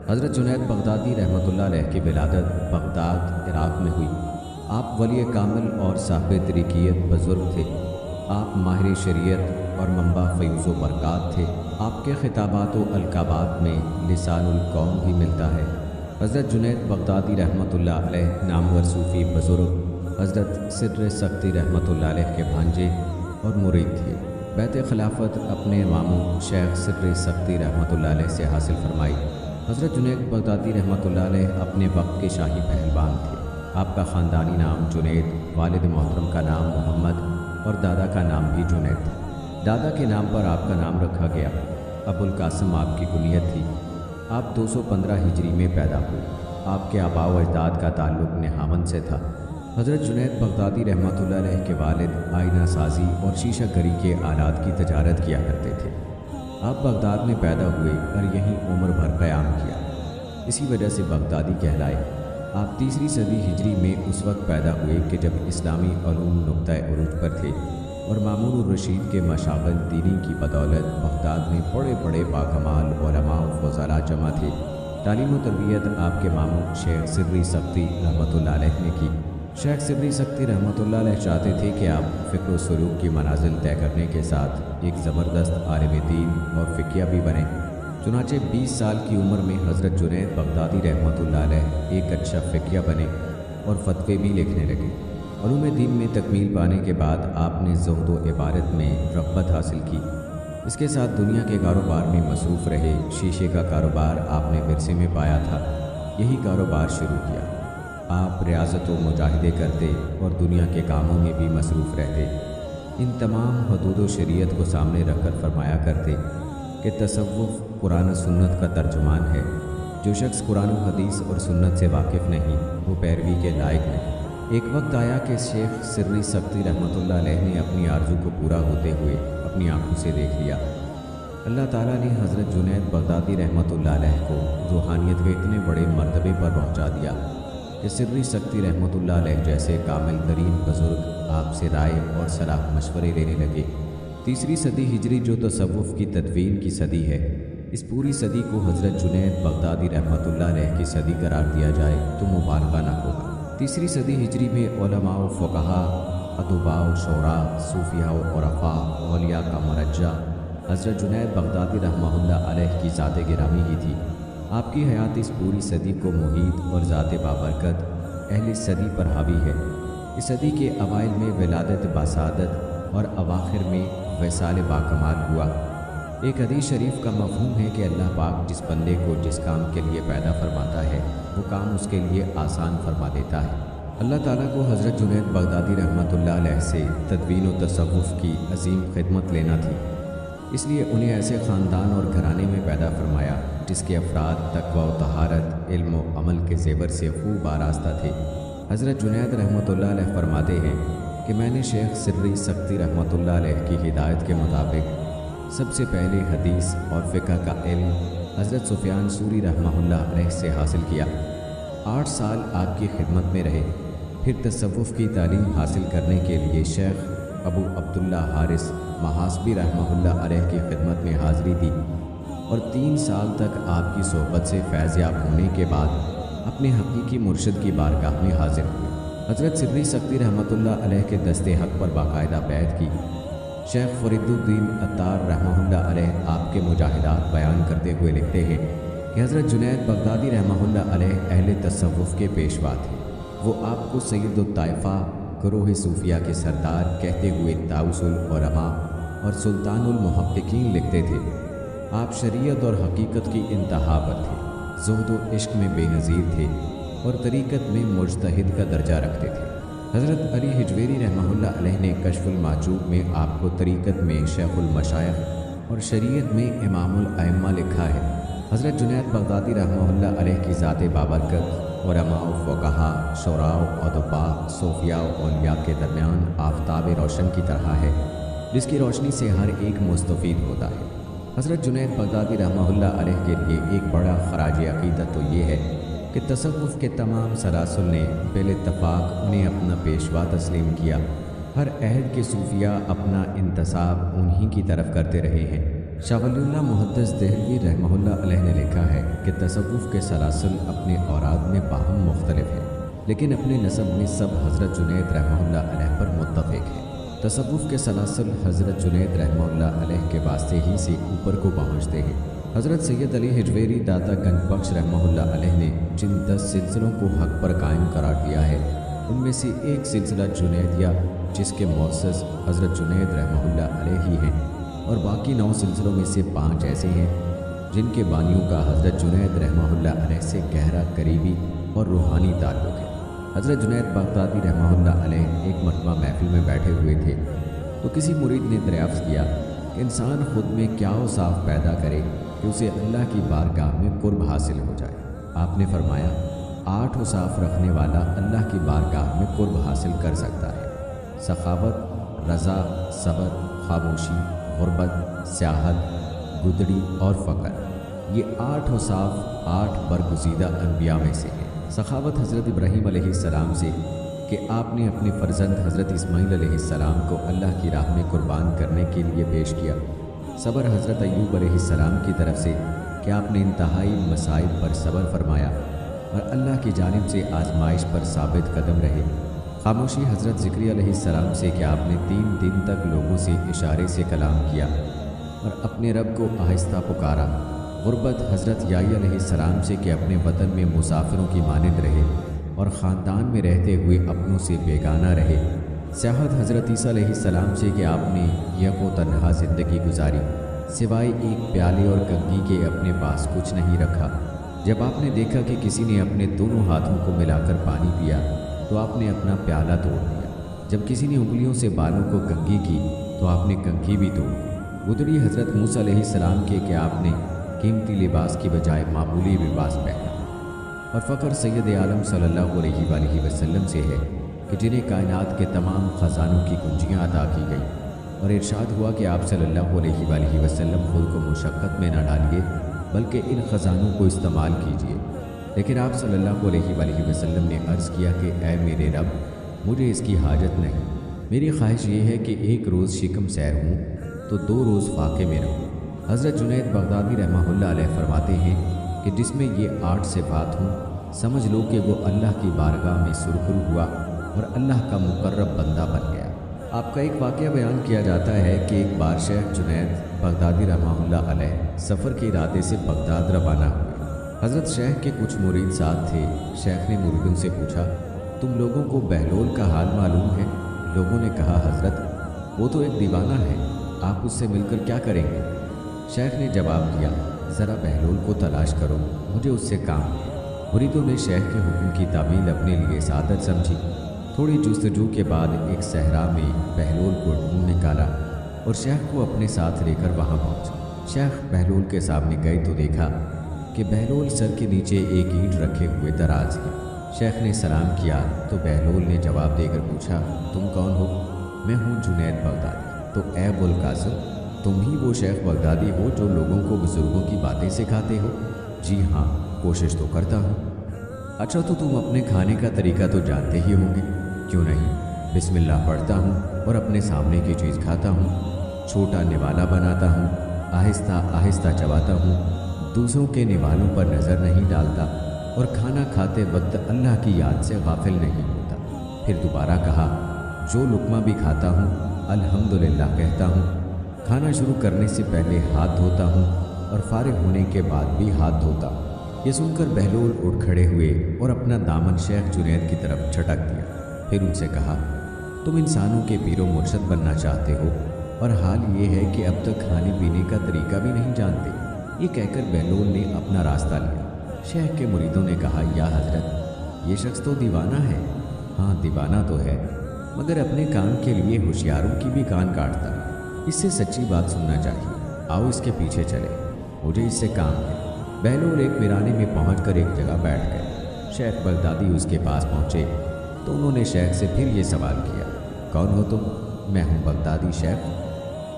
حضرت جنید بغدادی رحمۃ اللہ علیہ کی ولادت بغداد عراق میں ہوئی۔ آپ ولی کامل اور صاحب طریقیت بزرگ تھے۔ آپ ماہر شریعت اور منبع فیوز و برکات تھے۔ آپ کے خطابات و القابات میں لسان القوم بھی ملتا ہے۔ حضرت جنید بغدادی رحمۃ اللہ علیہ نامور صوفی بزرگ حضرت سر سختی رحمۃ اللہ علیہ کے بھانجے اور مرید تھے۔ بیعت خلافت اپنے ماموں شیخ سر سختی رحمۃ اللہ علیہ سے حاصل فرمائی۔ حضرت جنید بغدادی رحمۃ اللہ علیہ اپنے وقت کے شاہی پہلوان تھے۔ آپ کا خاندانی نام جنید، والد محترم کا نام محمد اور دادا کا نام بھی جنید تھا۔ دادا کے نام پر آپ کا نام رکھا گیا۔ ابو القاسم آپ کی کنیت تھی۔ آپ 215 ہجری میں پیدا ہوئے۔ آپ کے آباء و اجداد کا تعلق نہاون سے تھا۔ حضرت جنید بغدادی رحمۃ اللہ علیہ کے والد آئینہ سازی اور شیشہ گری کے آلات کی تجارت کیا کرتے تھے۔ آپ بغداد میں پیدا ہوئے اور یہیں عمر بھر قیام کیا، اسی وجہ سے بغدادی کہلائے۔ آپ تیسری صدی ہجری میں اس وقت پیدا ہوئے کہ جب اسلامی علوم نقطۂ عروج پر تھے اور مامون الرشید کے مشاغل دینی کی بدولت بغداد میں بڑے بڑے باکمال علماء و فضلاء جمع تھے۔ تعلیم و تربیت آپ کے ماموں شیخ سری سختی رحمۃ اللہ علیہ نے کی۔ شیخ سری سختی رحمۃ اللہ علیہ چاہتے تھے کہ آپ فکر و سلوک کی منازل طے کرنے کے ساتھ ایک زبردست عالم دین اور فقیہ بھی بنے۔ چنانچہ 20 سال کی عمر میں حضرت جنید بغدادی رحمۃ اللہ علیہ ایک اچھا فقیہ بنے اور فتوے بھی لکھنے لگے۔ علوم دین میں تکمیل پانے کے بعد آپ نے زہد و عبادت میں رغبت حاصل کی۔ اس کے ساتھ دنیا کے کاروبار میں مصروف رہے۔ شیشے کا کاروبار آپ نے ورثے میں پایا تھا، یہی کاروبار شروع کیا۔ آپ ریاضت و مجاہدے کرتے اور دنیا کے کاموں میں بھی مصروف رہتے۔ ان تمام حدود و شریعت کو سامنے رکھ کر فرمایا کرتے کہ تصوف قرآن و سنت کا ترجمان ہے۔ جو شخص قرآن و حدیث اور سنت سے واقف نہیں، وہ پیروی کے لائق نہیں۔ ایک وقت آیا کہ شیخ سری سختی رحمۃ اللہ علیہ نے اپنی آرزو کو پورا ہوتے ہوئے اپنی آنکھوں سے دیکھ لیا۔ اللہ تعالیٰ نے حضرت جنید بغدادی رحمۃ اللہ علیہ کو روحانیت کے اتنے بڑے مرتبے پر پہنچا دیا کہ سری سختی رحمۃ اللہ علیہ جیسے کامل ترین بزرگ آپ سے رائے اور صلاح مشورے لینے لگے۔ تیسری صدی ہجری جو تصوف کی تدوین کی صدی ہے، اس پوری صدی کو حضرت جنید بغدادی رحمۃ اللہ علیہ کی صدی قرار دیا جائے تو مبالغہ نہ ہوگا۔ تیسری صدی ہجری میں علماء و فقہاء، ادباء و شعراء، صوفیاء و عرفاء، اولیاء کا مرجع حضرت جنید بغدادی رحمہ اللہ علیہ کی ذات گرامی ہی تھی۔ آپ کی حیات اس پوری صدی کو محیط اور ذات بابرکت اہل صدی پر حاوی ہے۔ اس صدی کے اوائل میں ولادت باسعادت اور اواخر میں وصال باکمال ہوا۔ ایک حدیث شریف کا مفہوم ہے کہ اللہ پاک جس بندے کو جس کام کے لیے پیدا فرماتا ہے، وہ کام اس کے لیے آسان فرما دیتا ہے۔ اللہ تعالیٰ کو حضرت جنید بغدادی رحمۃ اللہ علیہ سے تدوین و تصوف کی عظیم خدمت لینا تھی، اس لیے انہیں ایسے خاندان اور گھرانے میں پیدا فرمایا جس کے افراد تقوی و طہارت، علم و عمل کے زیور سے خوب آراستہ تھے۔ حضرت جنید رحمۃ اللہ علیہ فرماتے ہیں کہ میں نے شیخ سری سختی رحمۃ اللہ علیہ کی ہدایت کے مطابق سب سے پہلے حدیث اور فقہ کا علم حضرت سفیان ثوری رحمہ اللہ علیہ سے حاصل کیا۔ 8 سال آپ کی خدمت میں رہے، پھر تصوف کی تعلیم حاصل کرنے کے لیے شیخ ابو عبداللہ حارث محاسبی رحمہ اللہ علیہ کی خدمت میں حاضری دی اور 3 سال تک آپ کی صحبت سے فیض یاب ہونے کے بعد اپنے حقیقی مرشد کی بارگاہ میں حاضر ہوئے۔ حضرت سری سختی رحمۃ اللہ علیہ کے دست حق پر باقاعدہ بیعت کی۔ شیخ فرید الدین عطار رحمہ اللہ علیہ آپ کے مجاہدات بیان کرتے ہوئے لکھتے ہیں کہ حضرت جنید بغدادی رحمہ اللہ علیہ اہل تصوف کے پیشوا تھے۔ وہ آپ کو سید الطائفہ گروہ صوفیہ کے سردار کہتے ہوئے طاؤس العلماء اور سلطان المحققین لکھتے تھے۔ آپ شریعت اور حقیقت کی انتہا پر تھے، زہد و عشق میں بے نظیر تھے اور طریقت میں مجتہد کا درجہ رکھتے تھے۔ حضرت علی حجویری رحمہ اللہ علیہ نے کشف المعجوب میں آپ کو طریقت میں شیخ المشائخ اور شریعت میں امام الائمہ لکھا ہے۔ حضرت جنید بغدادی رحمہ اللہ علیہ کی ذات بابرکت علماء و فقہاء، شعراء و ادباء، صوفیاء و اولیاء کے درمیان آفتاب روشن کی طرح ہے، جس کی روشنی سے ہر ایک مستفید ہوتا ہے۔ حضرت جنید بغدادی رحمہ اللہ علیہ کے لیے ایک بڑا خراج عقیدت تو یہ ہے کہ تصوف کے تمام سلاسل نے بالاتفاق انہیں اپنا پیشوا تسلیم کیا۔ ہر عہد کے صوفیاء اپنا انتساب انہی کی طرف کرتے رہے ہیں۔ शाह वलीउल्लाह मुहद्दिस देहलवी रहमहुल्लाह अलैह ने लिखा है कि तसव्वुफ़ के सलासिल अपने औराद में बाहम मुख्तलिफ हैं, लेकिन अपने नसब में सब हज़रत जुनैद रहमहुल्लाह अलैह पर मुत्तफ़िक़ हैं। तसव्वुफ़ के सलासिल हज़रत जुनैद रहमहुल्लाह अलैह के वास्ते ही से ऊपर को पहुँचते हैं। हज़रत सैयद अली हिजवेरी दाता गंजबख्श रहमहुल्लाह अलैह ने जिन 10 सिलसिलों को हक़ पर कायम करार दिया है, उनमें से एक सिलसिला जुनैदिया जिसके मौसस हज़रत जुनैद रहमहुल्लाह अलैह ही हैं, और बाकी 9 सिलसिलों में से 5 ऐसे हैं जिनके बानियों का हज़रत जुनैद रहमहुल्लाह अलैह से गहरा करीबी और रूहानी ताल्लुक़ है। हज़रत जुनैद बगदादी रहमहुल्लाह अलैह एक मरतबा महफिल में बैठे हुए थे तो किसी मुरीद ने दरियाफ़्त किया कि इंसान ख़ुद में क्या औसाफ पैदा करे कि उसे अल्लाह की बारगाह में कुर्ब हासिल हो जाए। आपने फरमाया, 8 औसाफ रखने वाला अल्लाह की बारगाह में कुर्ब हासिल कर सकता है: सखावत, रज़ा, सब्र, खामोशी, गुरबत, स्याहत, गुदड़ी और फ़क्र। ये 8 औसाफ 8 बरगुज़ीदा अनबिया में से हैं। सखावत हज़रत इब्राहीम अलैहिस्सलाम से कि आपने अपने फ़र्जंद हज़रत इस्माईल अलैहिस्सलाम को अल्लाह की राह में कुर्बान करने के लिए पेश किया। सब्र हज़रत अय्यूब अलैहिस्सलाम की तरफ से कि आपने इंतहाई मसाइब पर सब्र फरमाया और अल्लाह की जानिब से आजमाइश पर साबित कदम रहे। खामोशी हज़रत ज़िक्रिया अलैहिस्सलाम से कि आपने 3 दिन तक लोगों से इशारे से कलाम किया और अपने रब को आहिस्ता पुकारा। गुरबत हज़रत याही अलैहिस्सलाम से कि अपने वतन में मुसाफिरों की मानिंद रहे और ख़ानदान में रहते हुए अपनों से बेगाना रहे। स्याहत हज़रत ईसा अलैहिस्सलाम से कि आपने यक व तन्हा ज़िंदगी गुजारी, सिवाय एक प्याले और कंघी के अपने पास कुछ नहीं रखा। जब आपने देखा कि किसी ने अपने दोनों हाथों को मिलाकर पानी पिया तो आपने अपना प्याला तोड़ दिया। जब किसी ने उंगलियों से बालों को कंघी की तो आपने कंघी भी तोड़ दी। गुदड़ी हज़रत मूसा अलैहिस्सलाम के कि आपने कीमती लिबास की बजाय मामूली लिबास पहना। और फ़ख्र सैयद आलम सल्लल्लाहु अलैहि वसल्लम से है कि जिन्हें कायनात के तमाम ख़जानों की कुंजियाँ अता की गई और इरशाद हुआ कि आप सल्लल्लाहु अलैहि वसल्लम खुद को मुशक्क़त में न डालिए बल्कि इन ख़जानों को इस्तेमाल कीजिए। लेकिन आप सल्लल्लाहु अलैहि वसल्लम ने अर्ज़ किया कि ऐ मेरे रब, मुझे इसकी हाजत नहीं। मेरी ख्वाहिश ये है कि एक रोज़ शिकम सैर हूँ तो 2 रोज़ फाके में रहूँ। हज़रत जुनैद बगदादी रहमहुल्लाह अलैह फरमाते हैं कि जिसमें ये 8 सिफ़ात हों, समझ लो कि वो अल्लाह की बारगाह में सुरखरू हुआ और अल्लाह का मुकर्रब बंदा बन गया। आपका एक वाक़या बयान किया जाता है कि एक बार शेख जुनैद बगदादी रहमहुल्लाह अलैह सफ़र के इरादे से बगदाद रवाना हुए। हज़रत शेख के कुछ मुरीद साथ थे। शेख ने मुरीदों से पूछा, तुम लोगों को बहलोल का हाल मालूम है? लोगों ने कहा, हज़रत वो तो एक दीवाना है, आप उससे मिलकर क्या करेंगे? शेख ने जवाब दिया, ज़रा बहलोल को तलाश करो, मुझे उससे काम है। मुरीदों ने शेख के हुक्म की तामील अपने लिए सादत समझी। थोड़ी जुस्तजू के बाद एक सहरा में बहलोल को ढूंढ निकाला और शेख को अपने साथ लेकर वहाँ पहुँचे। शेख बहलोल के सामने गए तो देखा कि बहलोल सर के नीचे एक ईंट रखे हुए दराज है। शेख ने सलाम किया तो बहलोल ने जवाब देकर पूछा, तुम कौन हो? मैं हूँ जुनैद बगदादी। तो ए बुलकासिम, तुम ही वो शेख बगदादी हो जो लोगों को बुज़ुर्गों की बातें सिखाते हो? जी हाँ, कोशिश तो करता हूँ। अच्छा, तो तुम अपने खाने का तरीका तो जानते ही होंगे, क्यों नहीं? बिस्मिल्लाह पढ़ता हूँ और अपने सामने की चीज़ खाता हूँ, छोटा निवाला बनाता हूँ, आहिस्ता आहिस्ता चबाता हूँ, दूसरों के निवालों पर नज़र नहीं डालता और खाना खाते वक्त अल्लाह की याद से गाफिल नहीं होता। फिर दोबारा कहा, जो लुक़मा भी खाता हूँ अल्हम्दुलिल्लाह कहता हूँ, खाना शुरू करने से पहले हाथ धोता हूँ और फारिग होने के बाद भी हाथ धोता हूँ। ये सुनकर बहलोल उठ खड़े हुए और अपना दामन शेख जुनैद की तरफ झटक दिया। फिर उनसे कहा, तुम इंसानों के पीरो मुर्शद बनना चाहते हो और हाल ये है कि अब तक खाने पीने का तरीका भी नहीं जानते। ये कहकर बहलोल ने अपना रास्ता लिया। शेख के मुरीदों ने कहा, या हज़रत, ये शख्स तो दीवाना है। हाँ, दीवाना तो है, मगर अपने काम के लिए होशियारों की भी कान काटता है। इससे सच्ची बात सुनना चाहिए। आओ इसके पीछे चले, मुझे इससे काम है। बहलोल एक वीराने में पहुंचकर एक जगह बैठ गए। शेख बगदादी उसके पास पहुंचे तो उन्होंने शेख से फिर ये सवाल किया, कौन हो तुम? मैं हूँ बगदादी शेख,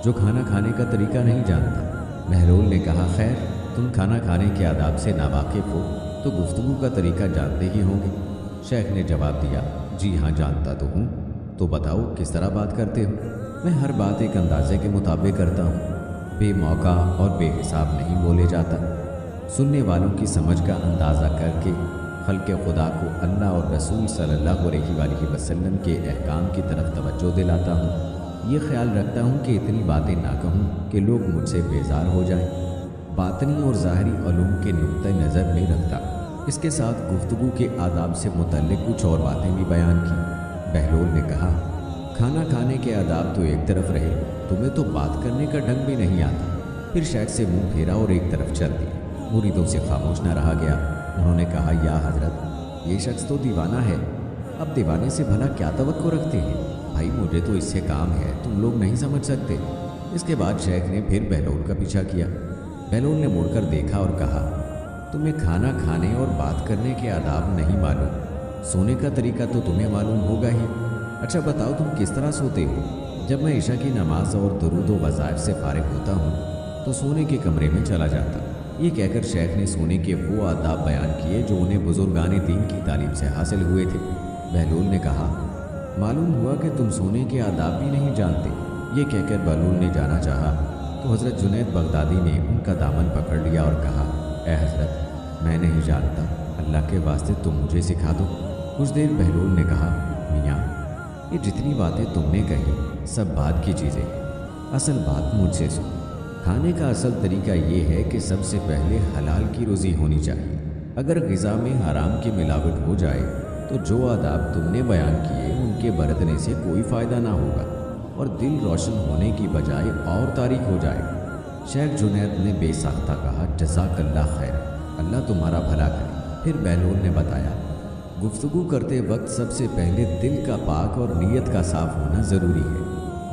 जो खाना खाने का तरीका नहीं जानता। बहलोल ने कहा, खैर, तुम खाना खाने के आदाब से नावाकिफ़ हो तो गुफ्तगू का तरीका जानते ही होंगे। शेख ने जवाब दिया, जी हाँ, जानता तो हूँ। तो बताओ किस तरह बात करते हो? मैं हर बात एक अंदाजे के मुताबिक करता हूँ। बे मौका और बेहिसाब नहीं बोले जाता। सुनने वालों की समझ का अंदाज़ा करके खल्क़े खुदा को अल्लाह और रसूल सल्लल्लाहु अलैहि वसल्लम के अहकाम की तरफ तवज्जो दिलाता हूँ। ये ख्याल रखता हूँ कि इतनी बातें ना कहूँ कि लोग मुझसे बेजार हो जाएं। बातनी और ज़ाहरी उलूम के नुक्ते नज़र में रखता। इसके साथ गुफ्तगू के आदाब से मुतल्लिक़ कुछ और बातें भी बयान की। बहलोल ने कहा, खाना खाने के आदाब तो एक तरफ रहे, तुम्हें तो बात करने का ढंग भी नहीं आता। फिर शेख से मुंह फेरा और एक तरफ चल दिया। मुरीदों से खामोश न रहा गया। उन्होंने कहा, या हजरत, ये शख्स तो दीवाना है, अब दीवाने से भला क्या तवक्को रखते हैं? भाई मुझे तो इससे काम है, तुम लोग नहीं समझ सकते। इसके बाद शेख ने फिर बहलोल का पीछा किया। बहलोल ने मुड़कर देखा और कहा, तुम्हें खाना खाने और बात करने के आदाब नहीं मालूम, सोने का तरीका तो तुम्हें मालूम होगा ही। अच्छा बताओ, तुम किस तरह सोते हो? जब मैं ईशा की नमाज और दुरूद व वज़ाइफ से फारिग होता हूँ तो सोने के कमरे में चला जाता। ये कहकर शेख ने सोने के वो आदाब बयान किए जो उन्हें बुजुर्गान दीन की तालीम से हासिल हुए थे। बहलोल ने कहा, मालूम हुआ कि तुम सोने के आदाब भी नहीं जानते। ये कहकर बहलोल ने जाना चाहा तो हज़रत जुनैद बगदादी ने उनका दामन पकड़ लिया और कहा, ए हज़रत, मैं नहीं जानता, अल्लाह के वास्ते तुम मुझे सिखा दो। कुछ देर बहलोल ने कहा, मियाँ, ये जितनी बातें तुमने कही सब बात की चीज़ें, असल बात मुझसे सुनो। खाने का असल तरीका ये है कि सबसे पहले हलाल की रोज़ी होनी चाहिए। अगर ग़िज़ा में हराम की मिलावट हो जाए तो जो आदाब तुमने बयान किए उनके बरतने से कोई फ़ायदा ना होगा और दिल रोशन होने की बजाय और तारीक हो जाएगा। शेख जुनैद ने बेसाख्ता कहा, जज़ाकल्लाह खैर, अल्लाह तुम्हारा भला करे। फिर बहलोल ने बताया, गुफ्तगू करते वक्त सबसे पहले दिल का पाक और नीयत का साफ़ होना ज़रूरी है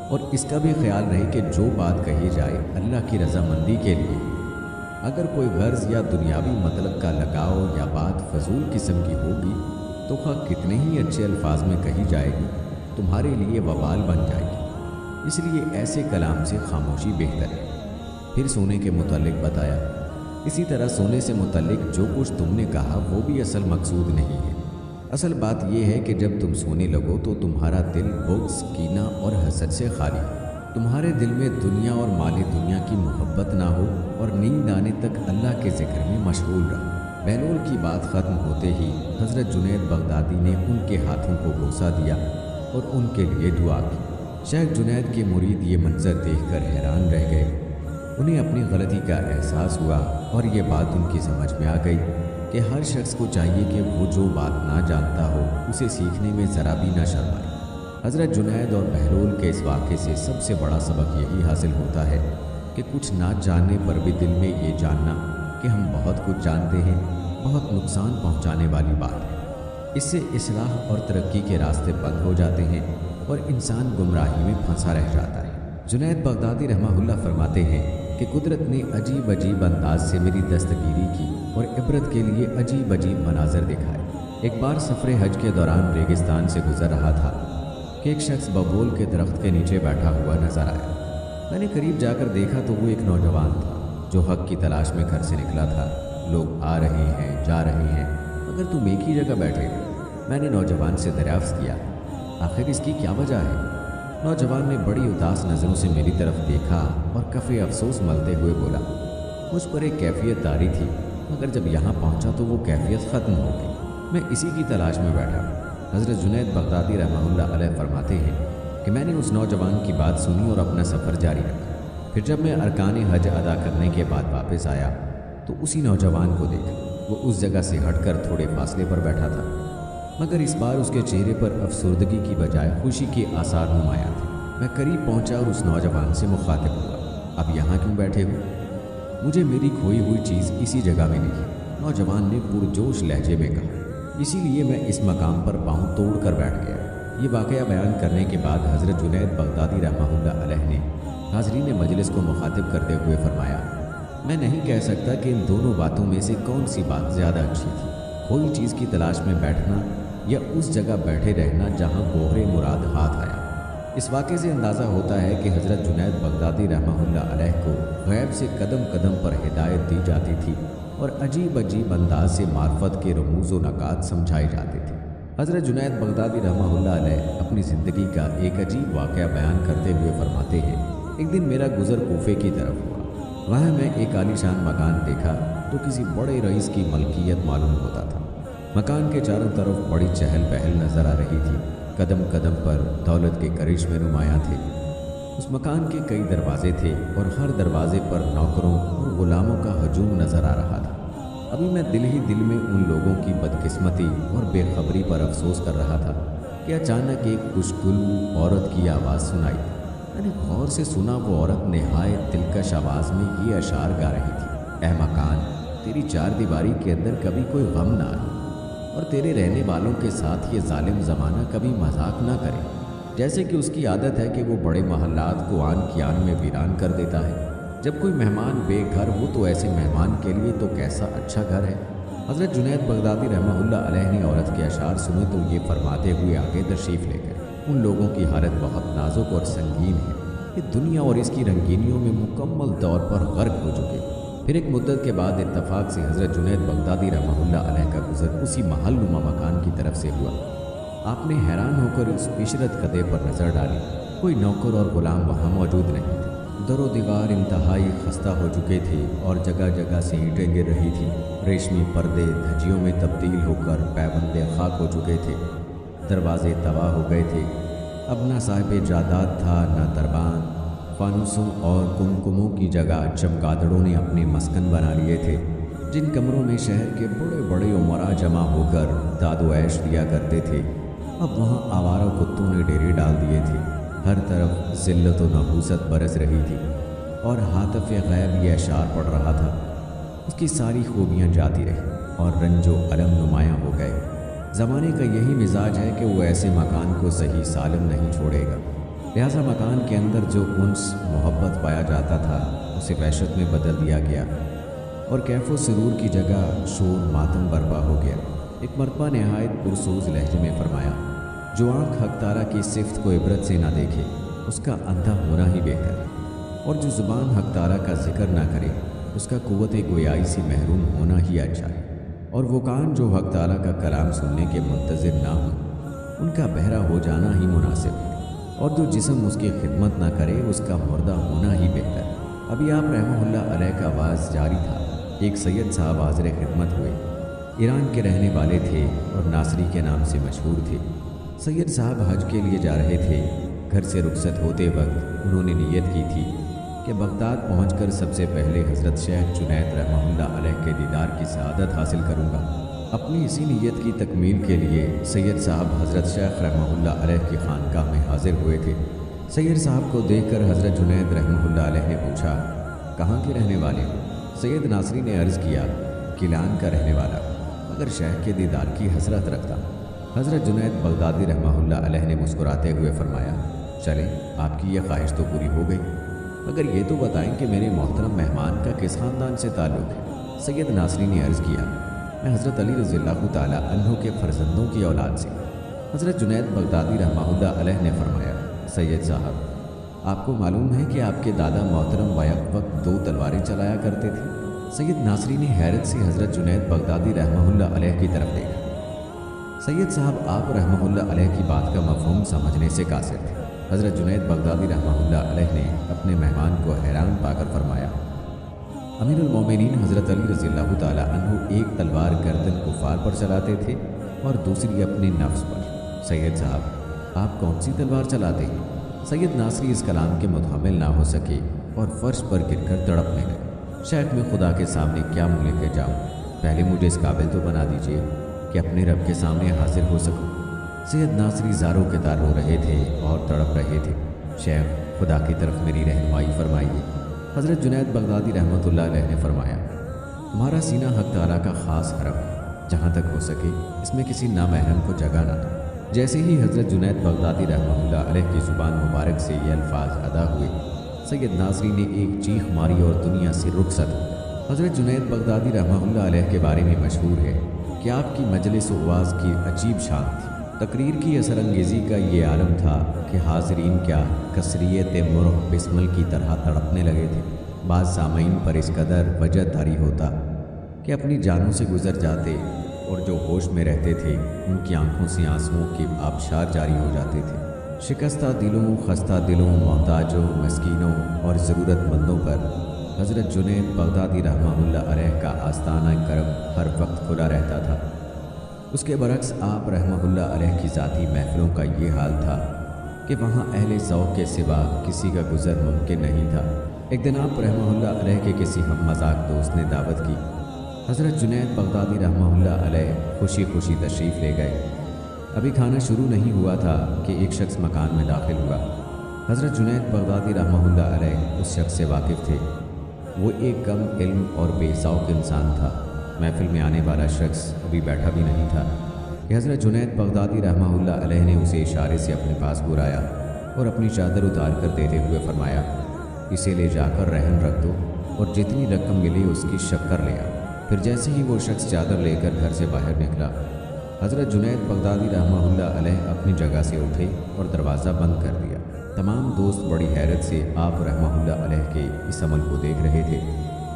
और इसका भी ख्याल रहे कि जो बात कही जाए अल्लाह की रज़ामंदी के लिए। अगर कोई गर्ज़ या दुनियावी मतलब का लगाव या बात फजूल किस्म की होगी तो खा कितने ही अच्छे अल्फाज में कही जाएगी, तुम्हारे लिए वबाल बन जाएगी। इसलिए ऐसे कलाम से खामोशी बेहतर है। फिर सोने के मुतालिक बताया, इसी तरह सोने से मुतालिक जो कुछ तुमने कहा वो भी असल मकसूद नहीं है। असल बात यह है कि जब तुम सोने लगो तो तुम्हारा दिल बुग़्ज़, कीना और हसद से खाली हो। तुम्हारे दिल में दुनिया और माले दुनिया की मोहब्बत ना हो और नींद आने तक अल्लाह के ज़िक्र में मशगूल रहो। बहलोल की बात ख़त्म होते ही हज़रत जुनैद बगदादी ने उनके हाथों को बोसा दिया और उनके लिए दुआ की। शेख जुनैद के मुरीद ये मंज़र देखकर हैरान रह गए। उन्हें अपनी गलती का एहसास हुआ और ये बात उनकी समझ में आ गई कि हर शख्स को चाहिए कि वो जो बात ना जानता हो उसे सीखने में ज़रा भी ना शर्माए। हज़रत जुनैद और बहलोल के इस वाक़े से सबसे बड़ा सबक यही हासिल होता है कि कुछ ना जानने पर भी दिल में ये जानना कि हम बहुत कुछ जानते हैं बहुत नुकसान पहुंचाने वाली बात है। इससे इस्लाह और तरक्की के रास्ते बंद हो जाते हैं और इंसान गुमराही में फंसा रह जाता है। जुनैद बगदादी रहमहुल्लाह फरमाते हैं कि कुदरत ने अजीब अजीब अंदाज से मेरी दस्तगीरी की और इबरत के लिए अजीब अजीब मनाजर दिखाए। एक बार सफ़र हज के दौरान रेगिस्तान से गुजर रहा था कि एक शख्स बबूल के दरख्त के नीचे बैठा हुआ नजर आया। मैंने करीब जाकर देखा तो वो एक नौजवान था जो हक की तलाश में घर से निकला था। लोग आ रहे हैं, जा रहे हैं, मगर तुम एक ही जगह बैठे हो। मैंने नौजवान से दरियाफ्त किया, आखिर इसकी क्या वजह है? नौजवान ने बड़ी उदास नज़रों से मेरी तरफ देखा और कफ़े अफसोस मलते हुए बोला, मुझ पर एक कैफियत तारी थी, मगर जब यहाँ पहुँचा तो वो कैफियत ख़त्म हो गई। मैं इसी की तलाश में बैठा। हज़रत जुनैद बगदादी रहमतुल्लाह अलैह फरमाते हैं कि मैंने उस नौजवान की बात सुनी और अपना सफ़र जारी रखा। फिर जब मैं अरकान हज अदा करने के बाद वापस आया तो उसी नौजवान को देखा। वो उस जगह से हटकर थोड़े फासले पर बैठा था, मगर इस बार उसके चेहरे पर अफसुर्दगी की बजाय खुशी के आसार नुमाया थे। मैं करीब पहुंचा और उस नौजवान से मुखातिब हुआ, अब यहाँ क्यों बैठे हो? मुझे मेरी खोई हुई चीज़ इसी जगह में मिली। नौजवान ने पुरजोश लहजे में कहा, इसीलिए मैं इस मकाम पर पाँव तोड़ कर बैठ गया। ये वाक़या बयान करने के बाद हज़रत जुनैद बगदादी रहमतुल्लाह अलैह ने हाज़रीन मजलिस को मुखातिब करते हुए फरमाया, मैं नहीं कह सकता कि इन दोनों बातों में से कौन सी बात ज़्यादा अच्छी थी, कोई चीज़ की तलाश में बैठना या उस जगह बैठे रहना जहाँ बोहरे मुराद हाथ आया। इस वाक़े से अंदाज़ा होता है कि हज़रत जुनैद बगदादी रहमतुल्लाह अलैह को गैब से कदम कदम पर हिदायत दी जाती थी और अजीब अजीब अंदाज से मार्फत के रमूज़ व नकात समझाए जाते थे। हज़रत जुनैद बगदादी रहमतुल्लाह अलैह अपनी ज़िंदगी का एक अजीब वाक़या बयान करते हुए फरमाते हैं, एक दिन मेरा गुज़र कूफे की तरफ हुआ। वहाँ मैं एक आलीशान मकान देखा तो किसी बड़े रईस की मलकियत मालूम होता था। मकान के चारों तरफ बड़ी चहल पहल नजर आ रही थी। कदम कदम पर दौलत के करिश्मे नुमायां थे। उस मकान के कई दरवाजे थे और हर दरवाजे पर नौकरों और गुलामों का हजूम नजर आ रहा था। अभी मैं दिल ही दिल में उन लोगों की बदकिस्मती और बेखबरी पर अफसोस कर रहा था कि अचानक एक खुशगुल औरत की आवाज़ सुनाई। मैंने गौर से सुना। वो औरत निहायत दिलकश आवाज़ में ये अशार गा रही थी। ऐ मकान, तेरी चार दीवारी के अंदर कभी कोई गम ना आए और तेरे रहने वालों के साथ ये जालिम ज़माना कभी मजाक ना करे। जैसे कि उसकी आदत है कि वो बड़े महल्लात को आन की आन में वीरान कर देता है। जब कोई मेहमान बेघर हो तो ऐसे मेहमान के लिए तो कैसा अच्छा घर है। हज़रत जुनैद बगदादी रहमतुल्लाह अलैह ने औरत के अशार सुने तो ये फरमाते हुए आगे तशरीफ़ ले गए। उन लोगों की हालत बहुत नाजुक और संगीन है। ये दुनिया और इसकी रंगीनियों में मुकम्मल तौर पर गर्क हो चुके। फिर एक मुद्दत के बाद इत्तफाक से हज़रत जुनैद बगदादी रहमतुल्लाह अलैह का गुज़र उसी महल नुमा मकान की तरफ से हुआ। आपने हैरान होकर उस इशरत कदे पर नज़र डाली। कोई नौकर और गुलाम वहाँ मौजूद नहीं थे। दरो दीवार इंतहाई खस्ता हो चुके थे और जगह जगह से ईंटें गिर रही थी। रेशमी पर्दे धज्जियों में तब्दील होकर पैबंदे खाक हो चुके थे। दरवाजे तबाह हो गए थे। अब ना साहिब जादाद था ना दरबान। फानुसों और कुमकुमों की जगह चमगादड़ों ने अपने मस्कन बना लिए थे। जिन कमरों में शहर के बड़े बड़े उमरा जमा होकर दादो ऐश दिया करते थे, अब वहाँ आवारा कुत्तों ने डेरे डाल दिए थे। हर तरफ ज़िल्लत व नहूसत बरस रही थी और हातफ़ गैब ये अशार पड़ रहा था। उसकी सारी खूबियाँ जाती रहीं और रंजो अलम नुमायाँ हो गए। ज़माने का यही मिजाज है कि वो ऐसे मकान को सही सालम नहीं छोड़ेगा। लिहाजा मकान के अंदर जो उन्स मोहब्बत पाया जाता था उसे वहशत में बदल दिया गया और कैफ़ो सुरूर की जगह शोर मातम बर्पा हो गया। एक मरतबा नहायत पुरसोज लहजे में फरमाया, जो आँख हक तारा की सिफ्त को इबरत से ना देखे उसका अंधा होना ही बेहतर है, और जो ज़ुबान हक तारा का जिक्र ना करे उसका कुव्वत गोयाई से महरूम होना ही अच्छा है। और वो कान जो हक ताला का कलाम सुनने के मुंतज़िर ना हो उनका बहरा हो जाना ही मुनासिब है, और जो जिस्म उसकी खिदमत ना करे उसका मुर्दा होना ही बेहतर है। अभी आप रहमतुल्लाह अलैह का आवाज़ जारी था। एक सैयद साहब हाज़िर खिदमत हुए। ईरान के रहने वाले थे और नासरी के नाम से मशहूर थे। सैयद साहब हज के लिए जा रहे थे। घर से रुखसत होते वक्त उन्होंने नीयत की थी कि बगदाद पहुंचकर सबसे पहले हज़रत शेख जुनैद रहमतुल्लाह अलैह के दीदार की सआदत हासिल करूंगा। अपनी इसी नीयत की तकमील के लिए सैयद साहब हज़रत शेख रहमतुल्लाह अलैह की खानकाह में हाजिर हुए थे। सैयद साहब को देखकर हज़रत जुनैद रहमतुल्लाह अलैह ने पूछा, कहाँ के रहने वाले हो? सैयद नासरी ने अर्ज़ किया, किलान का रहने वाला, मगर शेख के दीदार की हसरत रखता। हज़रत जुनैद बगदादी रहमतुल्लाह अलैह ने मुस्कुराते हुए फरमाया, चलें, आपकी यह ख्वाहिश तो पूरी हो गई, मगर ये तो बताएं कि मेरे मोहतरम मेहमान का किस ख़ानदान से ताल्लुक़ है? सैयद नासरी ने अर्ज़ किया, मैं हज़रत अली रज़ियल्लाहु ताला अन्हु के फ़र्जंदों की औलाद से। हज़रत जुनैद बगदादी रहमतुल्लाह अलैह ने फरमाया, सैयद साहब, आपको मालूम है कि आपके दादा मोहतरम बैक वक्त 2 तलवारें चलाया करते थे? सैयद नासरी ने हैरत से हज़रत जुनैद बगदादी रहमतुल्लाह अलैह की तरफ देखा। सैयद साहब आप रहमतुल्लाह अलैह की बात का मफ़हूम समझने से कासिर थे। हज़रत जुनैद बगदादी रहमतुल्लाह अलैह ने अपने मेहमान को हैरान पाकर फरमाया, अमीरुल मोमिनीन हज़रत अली रज़ियल्लाहु ताला अन्हु एक तलवार गर्दन कुफ़ार पर चलाते थे और दूसरी अपने नफ्स पर। सैयद साहब, आप कौन सी तलवार चलाते हैं? सैयद नासरी इस कलाम के मुतहम्मिल ना हो सके और फ़र्श पर गिरकर तड़पने लगे। शेख में खुदा के सामने क्या मुँह लेकर जाऊँ? पहले मुझे इस काबिल तो बना दीजिए कि अपने रब के सामने हाजिर हो सकूं। सैयद नासरी ज़ारों के तार रो रहे थे और तड़प रहे थे। शेख, खुदा की तरफ मेरी रहनुमाई फरमाइए। हज़रत जुनैद बगदादी रहमतुल्लाह अलैह ने फरमाया, तुम्हारा सीना हक ताला का ख़ास हरम है, जहाँ तक हो सके इसमें किसी नामहरम को जगह ना दो। जैसे ही हज़रत जुनैद बगदादी रहमतुल्लाह अलैह की ज़ुबान मुबारक से ये अल्फाज अदा हुए, सैयद नासरी ने एक चीख मारी और दुनिया से रुखसत हो। हज़रत जुनैद बगदादी रहमतुल्लाह अलैह के बारे में मशहूर है कि आपकी मजलिस वाज़ की अजीब शान थी। तकरीर की असरअंगेज़ी का ये आलम था कि हाज़रीन क्या कसरियत मुर्ग़ बिस्मल की तरह तड़पने लगे थे। बाज़ सामईन पर इस कदर वजह तारी होता कि अपनी जानों से गुज़र जाते और जो होश में रहते थे उनकी आंखों से आंसुओं के आबशार जारी हो जाते थे। शिकस्ता दिलों, खस्ता दिलों, मोहताजों, मस्कीनों और ज़रूरतमंदों पर हज़रत जुनैद बगदादी रहमतुल्लाह अलैह का आस्ताना करम हर वक्त खुला रहता था। उसके बरक्स आप रहमतुल्लाह अलैह की ज़ाती महफ़िलों का ये हाल था कि वहाँ अहले ज़ौक़ के सिवा किसी का गुज़र मुमकिन नहीं था। एक दिन आप रहमतुल्लाह अलैह के किसी हम मज़ाक दोस्त ने दावत की। हज़रत जुनैद बगदादी रहमतुल्लाह अलैह खुशी खुशी तशरीफ़ ले गए। अभी खाना शुरू नहीं हुआ था कि एक शख्स मकान में दाखिल हुआ। हज़रत जुनैद बगदादी रहमतुल्लाह अलैह उस शख्स से वाकिफ़ थे। वो एक कम इल्म और बेसौक़ इंसान था। महफ़िल में आने वाला शख्स अभी बैठा भी नहीं था कि हज़रत जुनैद बगदादी रहमतुल्लाह अलैह ने उसे इशारे से अपने पास बुलाया और अपनी चादर उतार कर देते हुए फरमाया, इसे ले जाकर रहन रख दो और जितनी रकम मिली उसकी शक्कर ले आओ। फिर जैसे ही वो शख्स चादर लेकर घर से बाहर निकला, हज़रत जुनैद बगदादी रहमतुल्लाह अलैह अपनी जगह से उठे और दरवाज़ा बंद कर दिया। तमाम दोस्त बड़ी हैरत से आप रहमतुल्लाह अलैह के इस अमल को देख रहे थे।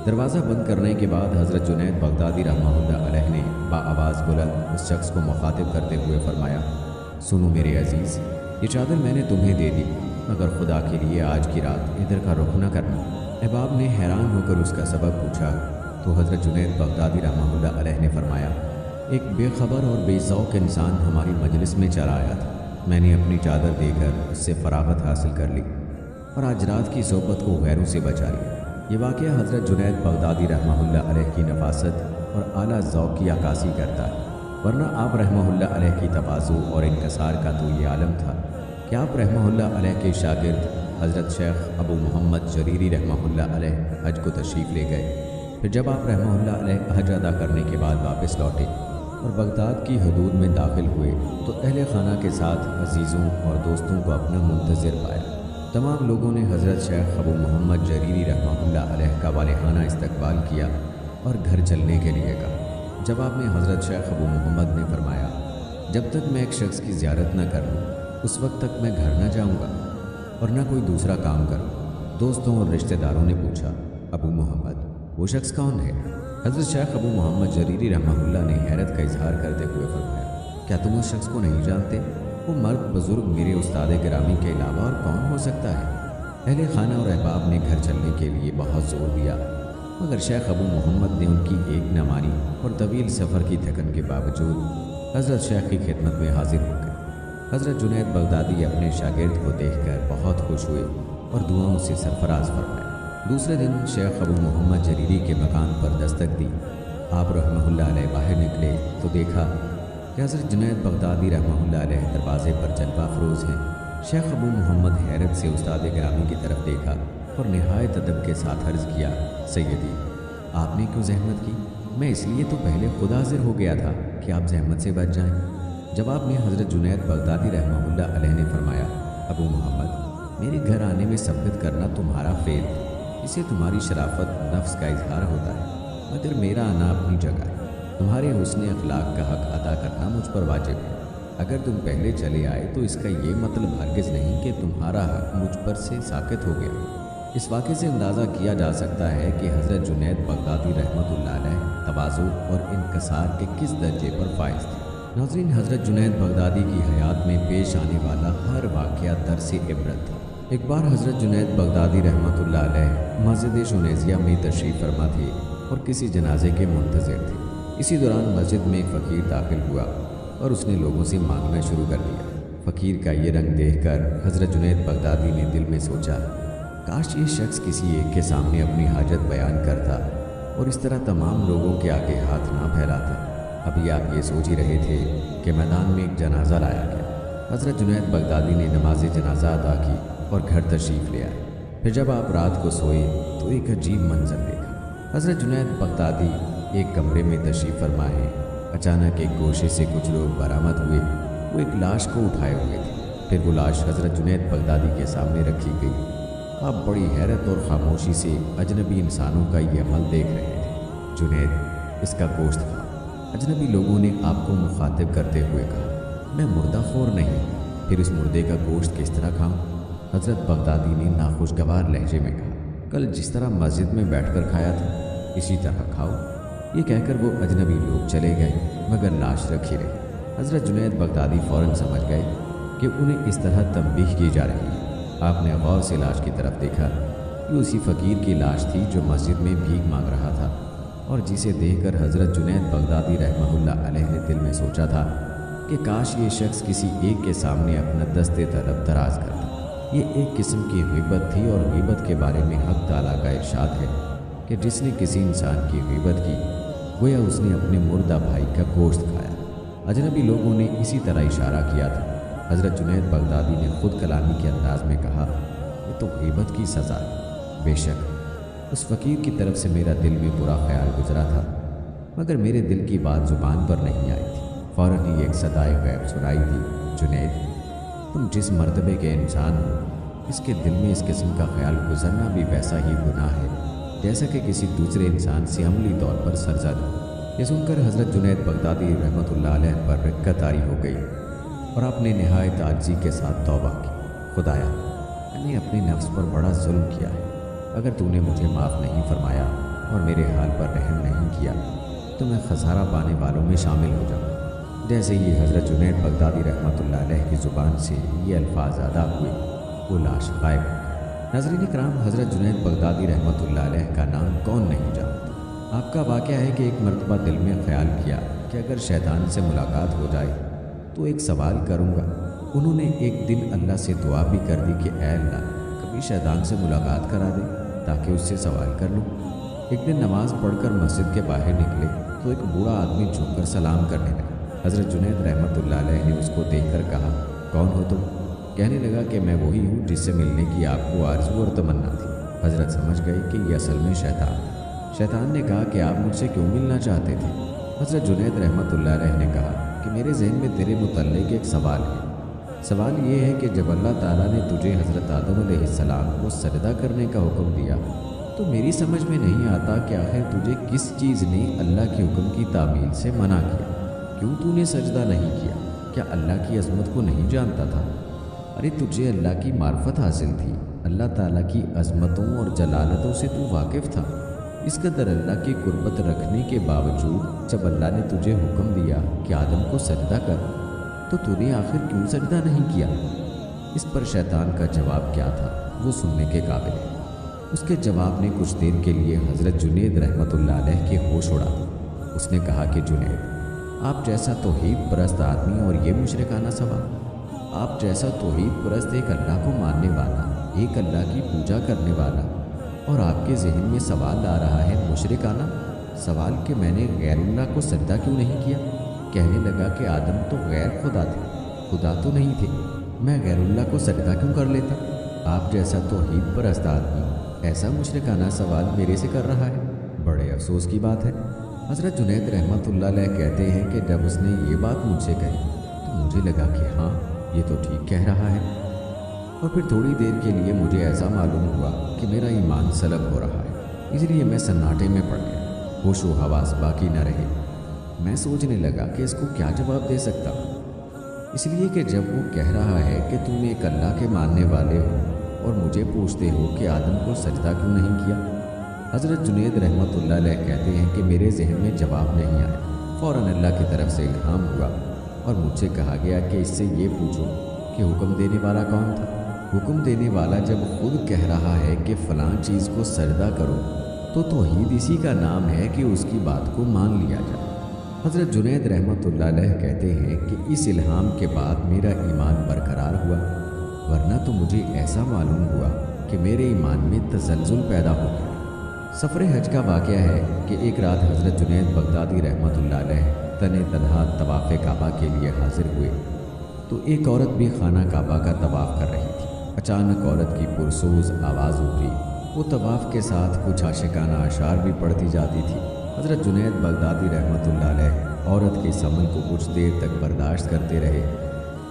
दरवाज़ा बंद करने के बाद हज़रत जुनैद बगदादी रहमतुल्लाह अलैह ने बाआवाज़ बुलंद उस शख्स को मुखातिब करते हुए फरमाया, सुनो मेरे अजीज़, ये चादर मैंने तुम्हें दे दी, मगर खुदा के लिए आज की रात इधर का रुख न करना। अहबाब ने हैरान होकर उसका सबब पूछा तो हज़रत जुनैद बगदादी रहमतुल्लाह अलैह ने फरमाया, एक बेखबर और बेज़ौक़ इंसान हमारी मजलिस में चला आया था। मैंने अपनी चादर देकर उससे फरागत हासिल कर ली और आज रात की सोबत को गैरों से बचा लिया। ये वाक़या हज़रत जुनैद बगदादी रहमतुल्लाह अलैह की नफासत और आला ज़ौक़ की अक्कासी करता है, वरना आप रहमतुल्लाह अलैह की तवाज़ु और इनकसार का तो ये आलम था कि आप रहमतुल्लाह अलैह के शागिर्द हज़रत शेख अबू मोहम्मद जरीरी रहमतुल्लाह अलैह हज को तशरीफ़ ले गए। फिर जब आप रहमतुल्लाह अलैह हज अदा करने के बाद वापस लौटे और बगदाद की हदूद में दाखिल हुए तो अहले खाना के साथ अजीज़ों और दोस्तों को अपना मुंतज़िर पाया। तमाम लोगों ने हज़रत शेख अबू मोहम्मद जरीरी रहमतुल्लाह अलैह का वालिहाना इस्तकबाल किया और घर चलने के लिए कहा। जवाब में हज़रत शेख अबू मोहम्मद ने फरमाया, जब तक मैं एक शख्स की ज़ियारत न कर लूँ उस वक्त तक मैं घर न जाऊँगा और न कोई दूसरा काम करूँ। दोस्तों और रिश्तेदारों ने पूछा, अबू मोहम्मद वो शख्स कौन है? हज़रत शेख अबू मोहम्मद जरीरी रहमतुल्लाह ने हैरत का इजहार करते हुए फरमाया, क्या तुम उस शख्स को नहीं जानते? वो मर्द बुज़ुर्ग मेरे उस्ताद गिरामी के अलावा और कौन हो सकता है? अहले खाना और अहबाब ने घर चलने के लिए बहुत ज़ोर दिया, मगर शेख अबू मोहम्मद ने उनकी एक न मानी और तवील सफ़र की थकन के बावजूद हज़रत शेख की खिदमत में हाजिर हो गए। हज़रत जुनैद बगदादी अपने शागिर्द को देखकर बहुत खुश हुए और दुआओं से सरफराज फरमाए। दूसरे दिन शेख अबू मोहम्मद जरीरी के मकान पर दस्तक दी। आप रहमतुल्लाह अलैह बाहर निकले तो देखा कि हज़रत जुनैद बगदादी रहमतुल्लाह अलैह दरवाज़े पर जलवा फ़रोज़ हैं। शेख अबू मोहम्मद हैरत से उस्ताद गिरामी की तरफ देखा और नहायत अदब के साथ अर्ज़ किया, सैयदी आपने क्यों ज़हमत की? मैं इसलिए तो पहले खुद हाजिर हो गया था कि आप ज़हमत से बच जाएं। जवाब में हज़रत जुनैद बगदादी रहमतुल्लाह अलैह ने फरमाया, अबू मोहम्मद मेरे घर आने में सबकत करना तुम्हारा फ़ेल है, इसे तुम्हारी शराफत नफ्स का इजहार होता है, मगर मेरा आना अपनी जगह है। तुम्हारे हुस्न अखलाक का हक अदा करना मुझ पर वाजिब है। अगर तुम पहले चले आए तो इसका ये मतलब हरगिज़ नहीं कि तुम्हारा हक मुझ पर से साकित हो गया। इस वाक़े से अंदाज़ा किया जा सकता है कि हज़रत जुनैद बगदादी रहमतुल्लाह अलैह तवाज़ु और इनकसार के किस दर्जे पर फाइज थे। नाज़रीन, हज़रत जुनैद बगदादी की हयात में पेश आने वाला हर वाक़या दरसे इबरत था। एक बार हज़रत जुनैद बगदादी रहमतुल्लाह अलैह मस्जिद शुनैज़िया में तशरीफ़ फरमा थे और किसी जनाजे के मुंतज़िर थे। इसी दौरान मस्जिद में एक फ़कीर दाखिल हुआ और उसने लोगों से मांगना शुरू कर दिया। फ़कीर का ये रंग देखकर हज़रत जुनैद बगदादी ने दिल में सोचा, काश ये शख्स किसी एक के सामने अपनी हाजत बयान करता और इस तरह तमाम लोगों के आगे हाथ ना फैलाता। अभी आप ये सोच ही रहे थे कि मैदान में एक जनाजा लाया गया। हज़रत जुनैद बगदादी ने नमाज जनाजा अदा की और घर तशरीफ़ ले आए। फिर जब आप रात को सोए तो एक अजीब मंजर देखा। हज़रत जुनैद बगदादी एक कमरे में तशरीफ़ फरमा है। अचानक एक गोशे से कुछ लोग बरामद हुए। वो एक लाश को उठाए हुए थे। फिर वो लाश हज़रत जुनैद बगदादी के सामने रखी गई। आप बड़ी हैरत और खामोशी से अजनबी इंसानों का ये अमल देख रहे थे। जुनैद, इसका गोश्त खाओ। अजनबी लोगों ने आपको मुखातिब करते हुए कहा, मैं मुर्दाखोर नहीं, फिर इस मुर्दे का गोश्त किस तरह खाऊं? हज़रत बगदादी ने नाखुशगवार लहजे में कहा, कल जिस तरह मस्जिद में बैठकर खाया था इसी तरह खाओ। ये कहकर वो अजनबी लोग चले गए, मगर लाश रखी रही। हज़रत जुनैद बगदादी फ़ौरन समझ गए कि उन्हें इस तरह तंबीह की जा रही है। आपने गौर से लाश की तरफ देखा। یہ اسی فقیر کی لاش تھی جو مسجد میں بھیک مانگ رہا تھا، اور جسے دیکھ کر حضرت جنید بغدادی رحمہ اللہ علیہ نے دل میں سوچا تھا کہ کاش یہ شخص کسی ایک کے سامنے اپنا دست طلب دراز کرتا۔ یہ ایک قسم کی غیبت تھی، اور غیبت کے بارے میں حق تعالیٰ کا ارشاد ہے کہ جس نے کسی انسان کی غیبت کی گویا اس نے اپنے مردہ بھائی کا گوشت کھایا۔ اجنبی لوگوں نے اسی طرح اشارہ کیا تھا۔ حضرت جنید بغدادی نے خود کلامی کے انداز میں کہا، یہ تو غیبت کی سزا ہے۔ بے شک اس فقیر کی طرف سے میرا دل میں برا خیال گزرا تھا، مگر میرے دل کی بات زبان پر نہیں آئی تھی۔ فوراً ہی ایک صدائے غیب سنائی دی، جنید تم جس مرتبے کے انسان ہو، اس کے دل میں اس قسم کا خیال گزرنا بھی ویسا ہی گناہ ہے جیسا کہ کسی دوسرے انسان سے عملی طور پر سرزد ہو۔ یہ سن کر حضرت جنید بغدادی رحمۃ اللہ علیہ پر رکت طاری ہو گئی، اور آپ نے نہایت عاجزی کے ساتھ توبہ کی۔ خدایا، میں نے اپنے نفس پر بڑا ظلم کیا ہے۔ اگر تو نے مجھے معاف نہیں فرمایا اور میرے حال پر رحم نہیں کیا تو میں خسارہ پانے والوں میں شامل ہو جاؤں۔ جیسے ہی حضرت جنید بغدادی رحمۃ اللہ علیہ کی زبان سے یہ الفاظ ادا ہوئے، وہ لاش غائب ہو گئی۔ ناظرین کرام، حضرت جنید بغدادی رحمۃ اللہ علیہ کا نام کون نہیں جانتا؟ آپ کا واقعہ ہے کہ ایک مرتبہ دل میں خیال کیا کہ اگر شیطان سے ملاقات ہو جائے تو ایک سوال کروں گا۔ انہوں نے ایک دن اللہ سے دعا بھی کر دی کہ اے اللہ، کبھی شیطان سے ملاقات کرا دے تاکہ اس سے سوال کر لوں۔ ایک دن نماز پڑھ کر مسجد کے باہر نکلے تو ایک بوڑھا آدمی جھک کر سلام کرنے لگا۔ حضرت جنید رحمۃ اللہ علیہ نے اس کو دیکھ کر کہا، کون ہو تم؟ کہنے لگا کہ میں وہی ہوں جس سے ملنے کی آپ کو آرزو اور تمنا تھی۔ حضرت سمجھ گئے کہ یہ اصل میں شیطان ہے۔ شیطان نے کہا کہ آپ مجھ سے کیوں ملنا چاہتے تھے؟ حضرت جنید رحمۃ اللہ علیہ نے کہا کہ میرے ذہن میں تیرے متعلق ایک سوال ہے۔ سوال یہ ہے کہ جب اللہ تعالیٰ نے تجھے حضرت آدم علیہ السلام کو سجدہ کرنے کا حکم دیا تو میری سمجھ میں نہیں آتا کہ آخر تجھے کس چیز نے اللہ کے حکم کی تعمیل سے منع کیا؟ کیوں تو نے سجدہ نہیں کیا؟ کیا اللہ کی عظمت کو نہیں جانتا تھا؟ ارے تجھے اللہ کی معرفت حاصل تھی، اللہ تعالیٰ کی عظمتوں اور جلالتوں سے تو واقف تھا۔ اس قدر اللہ کی قربت رکھنے کے باوجود جب اللہ نے تجھے حکم دیا کہ آدم کو سجدہ کر تو تو نے آخر کیوں سجدہ نہیں کیا؟ اس پر شیطان کا جواب کیا تھا وہ سننے کے قابل ہے۔ اس کے جواب نے کچھ دیر کے لیے حضرت جنید رحمۃ اللہ علیہ کے ہوش اڑا دی۔ اس نے کہا کہ جنید، آپ جیسا توحید پرست آدمی اور یہ مشرکانہ سوال؟ آپ جیسا توحید پرست ایک اللہ کو ماننے والا، ایک اللہ کی پوجا کرنے والا، اور آپ کے ذہن میں سوال آ رہا ہے مشرکانہ سوال کہ میں نے غیر اللہ کو سجدہ کیوں نہیں کیا؟ کہنے لگا کہ آدم تو غیر خدا تھے، خدا تو نہیں تھے، میں غیر اللہ کو سجدہ کیوں کر لیتا؟ آپ جیسا توحید پرست آدمی ایسا مشرکانہ سوال میرے سے کر رہا ہے، بڑے افسوس کی بات ہے۔ حضرت جنید رحمۃ اللہ علیہ کہتے ہیں کہ جب اس نے یہ بات مجھ سے کہی تو مجھے لگا کہ ہاں یہ تو ٹھیک کہہ رہا ہے، اور پھر تھوڑی دیر کے لیے مجھے ایسا معلوم ہوا کہ میرا ایمان سلب ہو رہا ہے، اس لیے میں سناٹے میں پڑ گیا، ہوش و حواس باقی نہ رہے۔ میں سوچنے لگا کہ اس کو کیا جواب دے سکتا ہوں، اس لیے کہ جب وہ کہہ رہا ہے کہ تم ایک اللہ کے ماننے والے ہو اور مجھے پوچھتے ہو کہ آدم کو سجدہ کیوں نہیں کیا۔ حضرت جنید رحمۃ اللہ علیہ کہتے ہیں کہ میرے ذہن میں جواب نہیں آیا۔ فوراً اللہ کی طرف سے الہام ہوا اور مجھ سے کہا گیا کہ اس سے یہ پوچھو کہ حکم دینے والا کون تھا۔ حکم دینے والا جب خود کہہ رہا ہے کہ فلاں چیز کو سجدہ کرو تو توحید اسی کا نام ہے کہ اس کی بات کو مان لیا جائے۔ حضرت جنید رحمۃ اللہ علیہ کہتے ہیں کہ اس الہام کے بعد میرا ایمان برقرار ہوا، ورنہ تو مجھے ایسا معلوم ہوا کہ میرے ایمان میں تزلزل پیدا ہو گیا۔ سفر حج کا واقعہ ہے کہ ایک رات حضرت جنید بغدادی رحمۃ اللہ علیہ تنہا طواف کعبہ کے لیے حاضر ہوئے تو ایک عورت بھی خانہ کعبہ کا طواف کر رہی تھی۔ اچانک عورت کی پرسوز آواز اٹھی، وہ طواف کے ساتھ کچھ عاشقانہ اشعار بھی پڑھتی جاتی تھی۔ حضرت جنید بغدادی رحمۃ اللہ علیہ عورت کے اس عمل کو کچھ دیر تک برداشت کرتے رہے،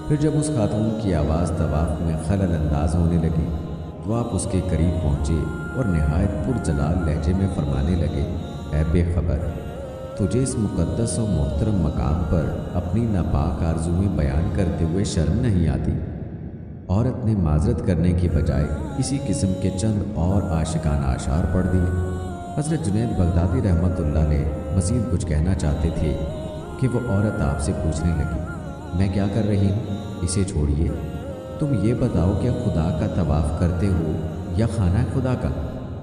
پھر جب اس خاتون کی آواز طواف میں خلل انداز ہونے لگی تو آپ اس کے قریب پہنچے اور نہایت پرجلال لہجے میں فرمانے لگے، اے بے خبر، تجھے اس مقدس و محترم مقام پر اپنی ناپاک آرزویں بیان کرتے ہوئے شرم نہیں آتی؟ عورت نے معذرت کرنے کی بجائے اسی قسم کے چند اور عاشقانہ اشعار پڑھ دیے۔ حضرت جنید بغدادی رحمۃ اللہ علیہ مزید کچھ کہنا چاہتے تھے کہ وہ عورت آپ سے پوچھنے لگی، میں کیا کر رہی ہوں؟ اسے چھوڑیے، تم یہ بتاؤ کہ خدا کا طواف کرتے ہو یا خانہ خدا کا؟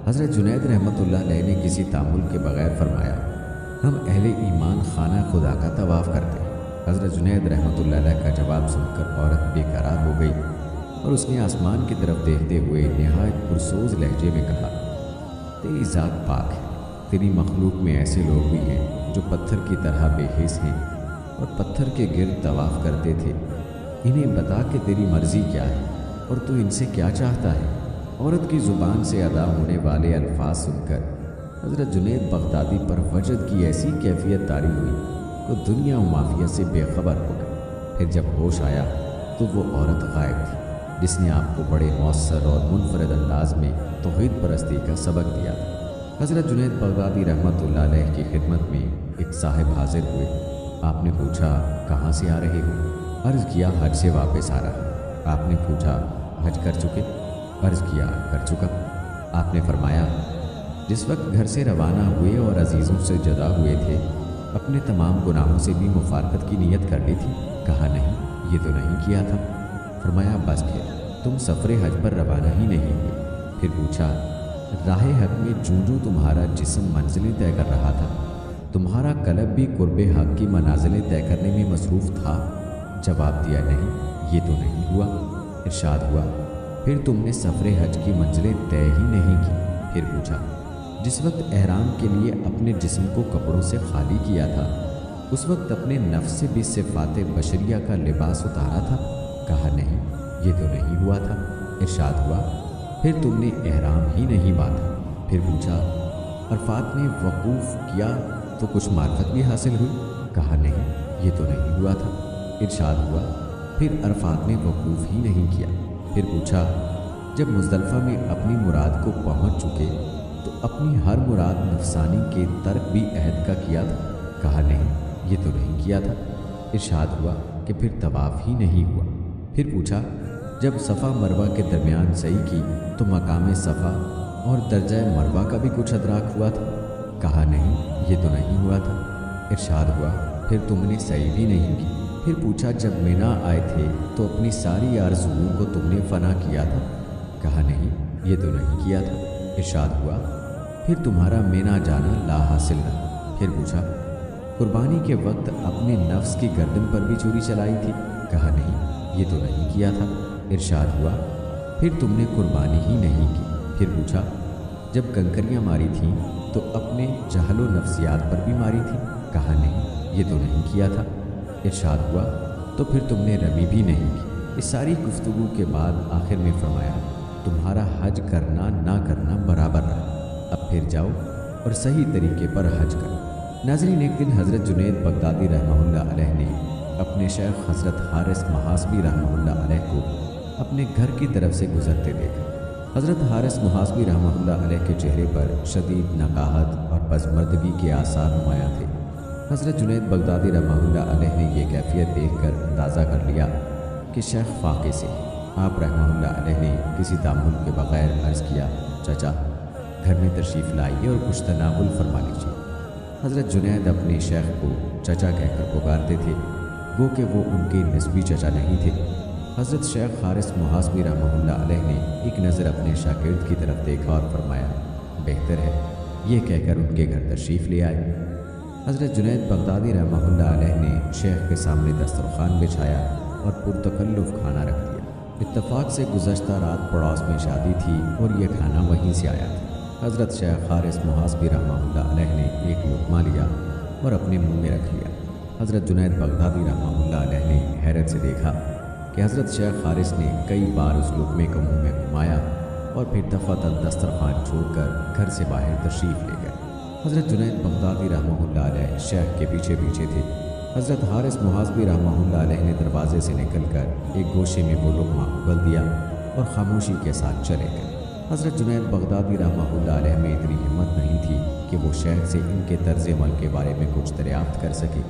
حضرت جنید رحمۃ اللہ علیہ نے کسی تعامل کے بغیر فرمایا، ہم اہل ایمان خانہ خدا کا طواف کرتے ہیں۔ حضرت جنید رحمۃ اللہ علیہ کا جواب سن کر عورت بے قرار ہو گئی اور اس نے آسمان کی طرف دیکھتے ہوئے نہایت پرسوز لہجے میں کہا، تیری ذات پاک ہے، تیری مخلوق میں ایسے لوگ بھی ہیں جو پتھر کی طرح بے حس ہیں اور پتھر کے گرد طواف کرتے تھے، انہیں بتا کہ تیری مرضی کیا ہے اور تو ان سے کیا چاہتا ہے۔ عورت کی زبان سے ادا ہونے والے الفاظ سن کر حضرت جنید بغدادی پر وجد کی ایسی کیفیت طاری ہوئی کہ دنیا و مافیہ سے بے خبر ہو گئے۔ پھر جب ہوش آیا تو وہ عورت غائب تھی جس نے آپ کو بڑے مؤثر اور منفرد انداز میں توحید پرستی کا سبق دیا تھا۔ حضرت جنید بغدادی رحمۃ اللہ علیہ کی خدمت میں ایک صاحب حاضر ہوئے۔ آپ نے پوچھا، کہاں سے آ رہے ہو؟ عرض کیا، حج سے واپس آ رہا۔ آپ نے پوچھا، حج کر چکے؟ عرض کیا، کر چکا۔ آپ نے فرمایا، جس وقت گھر سے روانہ ہوئے اور عزیزوں سے جدا ہوئے تھے، اپنے تمام گناہوں سے بھی مفارقت کی نیت کر لی تھی؟ کہا، نہیں، یہ تو نہیں کیا تھا۔ فرمایا، بس پھر تم سفر حج پر روانہ ہی نہیں ہوئے۔ پھر پوچھا، راہ حق میں جوں تمہارا جسم منزلیں طے کر رہا تھا، تمہارا قلب بھی قرب حق کی منازلیں طے کرنے میں مصروف تھا؟ جواب دیا، نہیں، یہ تو نہیں ہوا۔ ارشاد ہوا، پھر تم نے سفر حج کی منزلیں طے ہی نہیں کی۔ پھر پوچھا، جس وقت احرام کے لیے اپنے جسم کو کپڑوں سے خالی کیا تھا، اس وقت اپنے نفس سے بھی صفات بشریہ کا لباس اتارا تھا؟ کہا، نہیں، یہ تو نہیں ہوا تھا۔ ارشاد ہوا، پھر تم نے احرام ہی نہیں باندھا۔ پھر پوچھا، عرفات میں وقوف کیا تو کچھ معرفت بھی حاصل ہوئی؟ کہا، نہیں، یہ تو نہیں ہوا تھا۔ ارشاد ہوا، پھر عرفات میں وقوف ہی نہیں کیا۔ پھر پوچھا، جب مزدلفہ میں اپنی مراد کو پہنچ چکے تو اپنی ہر مراد نفسانی کے ترک بھی عہد کا کیا تھا؟ کہا، نہیں، یہ تو نہیں کیا تھا۔ ارشاد ہوا کہ پھر طواف ہی نہیں ہوا۔ پھر پوچھا، جب صفا مروہ کے درمیان سعی کی تو مقام صفا اور درجہ مروہ کا بھی کچھ ادراک ہوا تھا؟ کہا، نہیں، یہ تو نہیں ہوا تھا۔ ارشاد ہوا، پھر تم نے سعی بھی نہیں کی۔ پھر پوچھا، جب مینا آئے تھے تو اپنی ساری آرزوؤں کو تم نے فنا کیا تھا؟ کہا، نہیں، یہ تو نہیں کیا تھا۔ ارشاد ہوا، پھر تمہارا مینا جانا لا حاصل رہا۔ پھر پوچھا، قربانی کے وقت اپنے نفس کی گردن پر بھی چھری چلائی تھی؟ کہا، نہیں، یہ تو نہیں کیا تھا۔ ارشاد ہوا، پھر تم نے قربانی ہی نہیں کی۔ پھر پوچھا، جب کنکریاں ماری تھیں تو اپنے جہل و نفسیات پر بھی ماری تھی؟ کہا، نہیں، یہ تو نہیں کیا تھا۔ ارشاد ہوا، تو پھر تم نے رمی بھی نہیں کی۔ اس ساری گفتگو کے بعد آخر میں فرمایا، تمہارا حج کرنا نہ کرنا برابر رہا، اب پھر جاؤ اور صحیح طریقے پر حج کرو۔ ناظرین، ایک دن حضرت جنید بغدادی رحمہ اللہ علیہ نے اپنے شیخ حضرت حارث محاسبی رحمہ اللہ علیہ کو اپنے گھر کی طرف سے گزرتے دیکھا۔ حضرت حارث محاسبی رحمہ اللہ علیہ کے چہرے پر شدید نقاہت اور پسماندگی کے آثار نمایاں تھے۔ حضرت جنید بغدادی رحمہ اللہ علیہ نے یہ کیفیت دیکھ کر اندازہ کر لیا کہ شیخ فاقے سے۔ آپ رحمہ اللہ علیہ نے کسی تعامل کے بغیر عرض کیا، چچا، گھر میں تشریف لائیے اور کچھ تناول فرما لیجیے۔ حضرت جنید اپنے شیخ کو چچا کہہ کر پکارتے تھے، گو کہ وہ ان کے نسبی چچا نہیں تھے۔ حضرت شیخ حارث محاسبی رحمہ اللہ علیہ نے ایک نظر اپنے شاگرد کی طرف دیکھا اور فرمایا، بہتر ہے، یہ کہہ کر ان کے گھر تشریف لے آئے۔ حضرت جنید بغدادی رحمہ اللہ علیہ نے شیخ کے سامنے دسترخوان بچھایا اور پرتکلف کھانا رکھ دیا۔ اتفاق سے گزشتہ رات پڑوس میں شادی تھی اور یہ کھانا وہیں سے آیا تھا۔ حضرت شیخ حارث محاسبی رحمہ اللہ علیہ نے ایک لقمہ لیا اور اپنے منہ میں رکھ لیا۔ حضرت جنید بغدادی رحمہ اللہ علیہ نے حیرت سے دیکھا کہ حضرت شیخ حارث نے کئی بار اس لقمے کو منہ میں گھمایا اور پھر دفعتاً دسترخوان چھوڑ کر گھر سے باہر تشریف لے گئے۔ حضرت جنید بغدادی رحمہ اللہ علیہ شیخ کے پیچھے پیچھے تھے۔ حضرت حارث محاسبی رحمہ اللہ علیہ نے دروازے سے نکل کر ایک گوشے میں وہ لقمہ اگل دیا اور خاموشی کے ساتھ چلے گئے۔ حضرت جنید بغدادی رحمہ اللہ علیہ میں اتنی ہمت نہیں تھی کہ وہ شیخ سے ان کے طرز عمل کے بارے میں کچھ دریافت کر سکے۔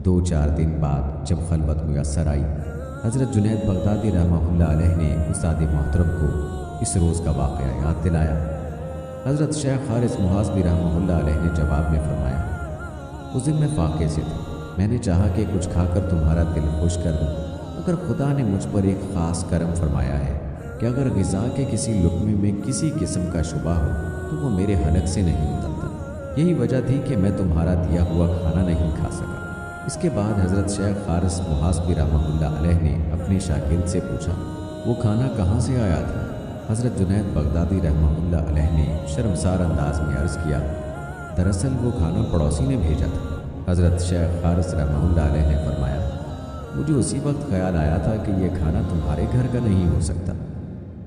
2-4 دن بعد جب خلوت میسر آئی، حضرت جنید بغدادی رحمہ اللہ علیہ نے استاد محترم کو اس روز کا واقعہ یاد دلایا۔ حضرت شیخ حارث محاسبی رحمہ اللہ علیہ نے جواب میں فرمایا، اس دن میں فاقے سے تھا، میں نے چاہا کہ کچھ کھا کر تمہارا دل خوش کر دوں، مگر خدا نے مجھ پر ایک خاص کرم فرمایا ہے کہ اگر غذا کے کسی لقمے میں کسی قسم کا شبہ ہو तो वो मेरे हलक से नहीं उतरता। यही वजह थी कि मैं तुम्हारा दिया हुआ खाना नहीं खा सका। इसके बाद हज़रत शेख हारिस मुहासबी रहमतुल्लाह अलैह ने अपने शागिर्द से पूछा, वो खाना कहाँ से आया था? हज़रत जुनैद बगदादी रहमतुल्लाह अलैह ने शर्मसार अंदाज में अर्ज़ किया, दरअसल वो खाना पड़ोसी ने भेजा था। हज़रत शेख हारिस रहमतुल्लाह अलैह ने फरमाया, मुझे उसी वक्त ख्याल आया था कि यह खाना तुम्हारे घर का नहीं हो सकता।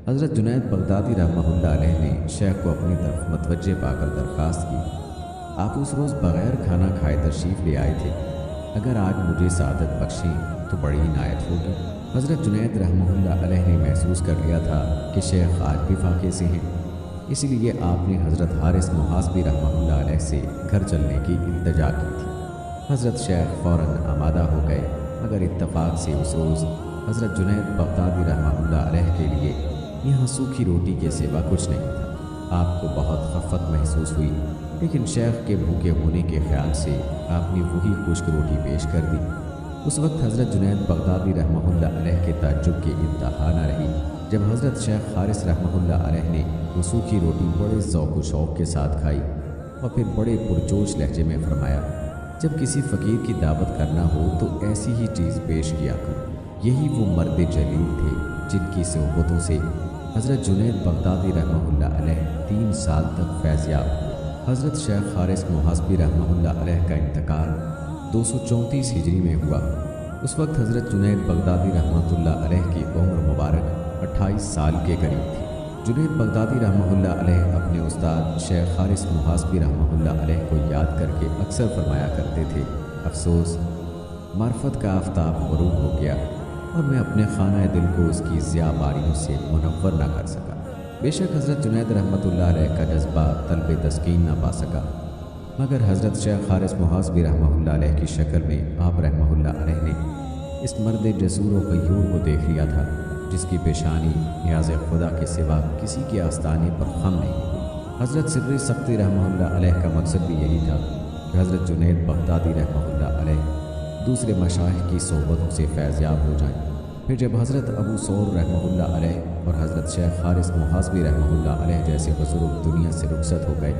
हज़रत जुनैद बगदादी रहमतुल्लाह अलैह ने शेख को अपनी तरफ मतवज्जे पाकर दरख्वास्त की, आप उस रोज़ बग़ैर खाना खाए तशरीफ़ ले आए थे, अगर आज मुझे सादत बख्शी तो बड़ी इनायत होगी। हज़रत जुनैद रहमतुल्लाह अलैह ने महसूस कर लिया था कि शेख आज भी फाक़े से हैं, इसलिए आपने हज़रत हारिस मुहासबी रहमतुल्लाह अलैह से घर चलने की इल्तिजा की थी। हज़रत शेख फ़ौरन आमादा हो गए, मगर इत्तफ़ाक़ से उस रोज़ हज़रत जुनैद बगदादी रहमतुल्लाह अलैह के लिए यहाँ सूखी रोटी के सिवा कुछ नहीं था। आपको बहुत खफ़त महसूस हुई, लेकिन शेख के भूखे होने के ख्याल से आपने वही खुश्क रोटी पेश कर दी। उस वक्त हज़रत जुनैद बगदादी रहमतुल्लाह अलैह के ताज्जुब की इंतहा न रही जब हज़रत शेख हारिस रहमतुल्लाह अलैह ने वो सूखी रोटी बड़े ज़ौक़ व शौक़ के साथ खाई और फिर बड़े पुरजोश लहजे में फरमाया, जब किसी फ़कीर की दावत करना हो तो ऐसी ही चीज़ पेश किया करो। यही वो मर्द जलील थे जिनकी सोहबतों से हज़रत जुनैद बगदादी रहमतुल्लाह अलैह 3 साल तक फैज़याब हुए। हज़रत शेख हारिस मुहासबी रहमतुल्लाह अलैह का इंतकाल 234 हिजरी में हुआ। उस वक्त हज़रत जुनैद बगदादी रहमतुल्लाह अलैह की उम्र मुबारक 28 साल के करीब थी। जुनैद बगदादी रहमतुल्लाह अलैह अपने उस्ताद शेख हारिस मुहासबी रहमतुल्लाह अलैह को याद करके अक्सर फरमाया करते थे, अफसोस मार्फत का आफ्ताब ग़रूब हो गया और मैं अपने खाना दिल को उसकी ज़िया बारियों से मुनव्वर न कर सका। बेशक हज़रत जुनैद रहमतुल्लाह अलैह का जज्बा तलब तस्कीन न पा सका, मगर हज़रत शेख हारिस मुहासबी रहमतुल्लाह अलैह की शक्ल में आप रहमतुल्लाह अलैह ने इस मर्द जसूर व ग़यूर को देख लिया था, जिसकी पेशानी न्याज़ खुदा के सिवा किसी के आस्ताने पर खम नहीं हुई। हज़रत सिर्री सख्ती रहमतुल्लाह अलैह का मकसद भी यही था कि हज़रत जुनैद बगदादी रहमतुल्लाह अलैह दूसरे मशाइख की सोहबतों से फैज़याब हो जाएं। फिर जब हज़रत अबू सौर रहमतुल्लाह अलैह और हज़रत शेख हारिस मुहासबी रहमतुल्लाह अलैह जैसे बुज़ुर्ग दुनिया से रुखसत हो गए,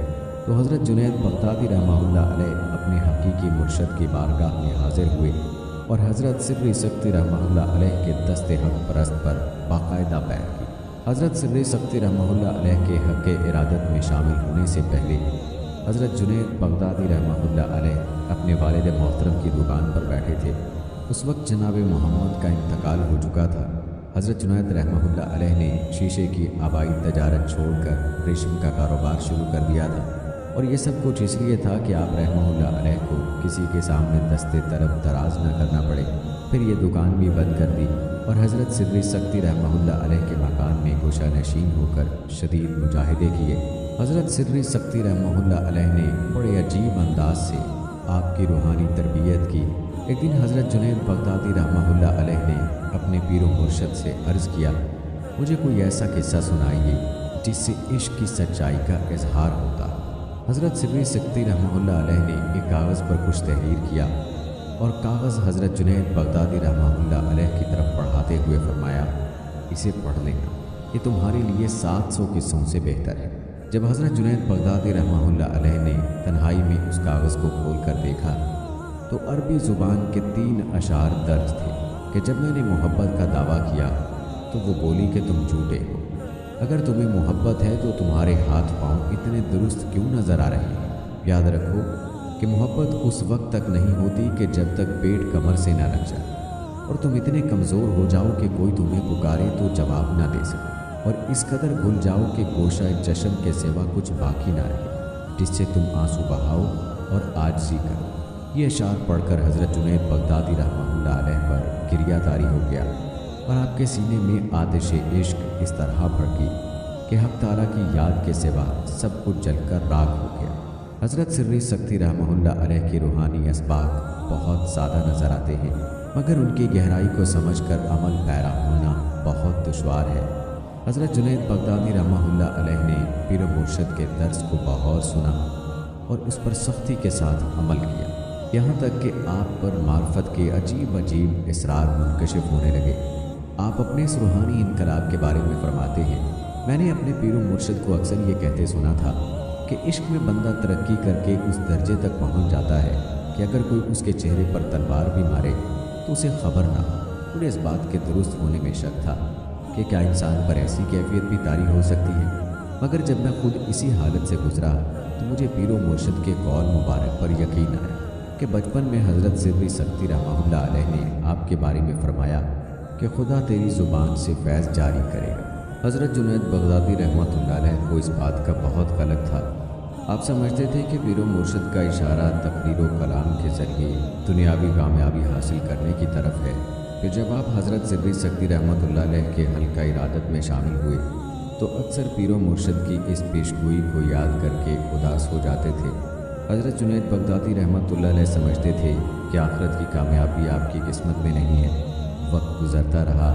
तो हज़रत जुनैद बगदादी रहमतुल्लाह अलैह अपने हकीकी मुर्शद की बारगाह में हाजिर हुए और हज़रत सिर्री सख्ती रहमतुल्लाह अलैह के दस्ते हक़ परस्त पर बाकायदा बैत की। हज़रत सिर्री सख्ती रहमतुल्लाह अलैह के हक़ इरादत में शामिल होने से पहले हज़रत जुनैद बगदादी रहमतुल्लाह अलैह अपने वालिद मोहतरम की दुकान पर बैठे थे। उस वक्त जनाब मोहम्मद का इंतकाल हो चुका था। हज़रत जुनैद रहमतुल्लाह अलैह ने शीशे की आबाई तजारत छोड़कर रेशम का कारोबार शुरू कर दिया था, और ये सब कुछ इसलिए था कि आप रहमतुल्लाह अलैह को किसी के सामने दस्ते तरफ दराज न करना पड़े। फिर ये दुकान भी बंद कर दी और हज़रत सिर्री सख्ती रहमतुल्लाह अलैह के मकान में गोशा नशीन होकर शदीद मुजाहिदे किए। हज़रत सिर्री सख्ती रहमतुल्लाह अलैह ने बड़े अजीब अंदाज से आपकी रूहानी तरबियत की। एक दिन हज़रत जुनैद बगदादी रहमतुल्लाह अलैह ने अपने पीर मुर्शद से अर्ज़ किया, मुझे कोई ऐसा किस्सा सुनाइए जिससे इश्क की सच्चाई का इजहार होता। हज़रत सिर्री सख्ती रहमतुल्लाह अलैह ने एक कागज़ पर कुछ तहरीर किया और कागज़ हज़रत जुनैद बगदादी रहमतुल्लाह अलैह की तरफ पढ़ाते हुए फरमाया, इसे पढ़ लेना, ये तुम्हारे लिए 700 किस्सों से बेहतर है। जब हज़रत जुनैद बगदादी रहमतुल्लाह अलैह ने तन्हाई में उस कागज़ को खोल कर देखा तो अरबी ज़ुबान के 3 अशार दर्ज थे कि जब मैंने मोहब्बत का दावा किया तो वो बोली कि तुम झूठे हो। अगर तुम्हें मोहब्बत है तो तुम्हारे हाथ पांव इतने दुरुस्त क्यों नज़र आ रहे हैं? याद रखो कि मोहब्बत उस वक्त तक नहीं होती कि जब तक पेट कमर से न लग जाए और तुम इतने कमज़ोर हो जाओ कि कोई तुम्हें पुकारे तो जवाब न दे सके, और इस कदर भूल जाओ कि गोशा जश्न के सिवा कुछ बाकी ना रहे जिससे तुम आंसू बहाओ और आजिज़ी करो। ये अशार पढ़कर हज़रत जुनैद बगदादी रहमतुल्लाह अलैह पर गिरियातारी हो गया और आपके सीने में आतिश इश्क इस तरह भड़की कि हक़ ताला की याद के सिवा सब कुछ जलकर राख हो गया। हज़रत सिर्री सख्ती रहमतुल्लाह अलैह की रूहानी असबाक बहुत सादा नज़र आते हैं, मगर उनकी गहराई को समझकर अमल पैरा होना बहुत दुश्वार है। हज़रत जुनैद बगदादी रहमतुल्लाह अलैह ने पीर मुर्शद के दर्स को बगौर सुना और उस पर सख्ती के साथ अमल किया, यहाँ तक कि आप पर मार्फत के अजीब अजीब इसरार मुनकशिफ होने लगे। आप अपने इस रूहानी इनकलाब के बारे में फरमाते हैं میں نے اپنے پیر و مرشد کو اکثر یہ کہتے سنا تھا کہ عشق میں بندہ ترقی کر کے اس درجے تک پہنچ جاتا ہے کہ اگر کوئی اس کے چہرے پر تلوار بھی مارے تو اسے خبر نہ ہو۔ مجھے اس بات کے درست ہونے میں شک تھا کہ کیا انسان پر ایسی کیفیت بھی طاری ہو سکتی ہے، مگر جب میں خود اسی حالت سے گزرا تو مجھے پیر و مرشد کے قول مبارک پر یقین آیا کہ بچپن میں حضرت سری سکتی رحمہ اللہ علیہ نے آپ کے بارے میں فرمایا کہ خدا تیری زبان سے فیض جاری کرے گا۔ حضرت جنید بغدادی رحمۃ اللہ علیہ کو اس بات کا بہت قلق تھا۔ آپ سمجھتے تھے کہ پیر و مرشد کا اشارہ تقریر و کلام کے ذریعے دنیاوی کامیابی حاصل کرنے کی طرف ہے۔ کہ جب آپ حضرت سری سکتی رحمۃ اللہ علیہ کے حلقہ ارادت میں شامل ہوئے تو اکثر پیر و مرشد کی اس پیشگوئی کو یاد کر کے اداس ہو جاتے تھے۔ حضرت جنید بغدادی رحمۃ اللہ علیہ سمجھتے تھے کہ آخرت کی کامیابی آپ کی قسمت میں نہیں ہے۔ وقت گزرتا رہا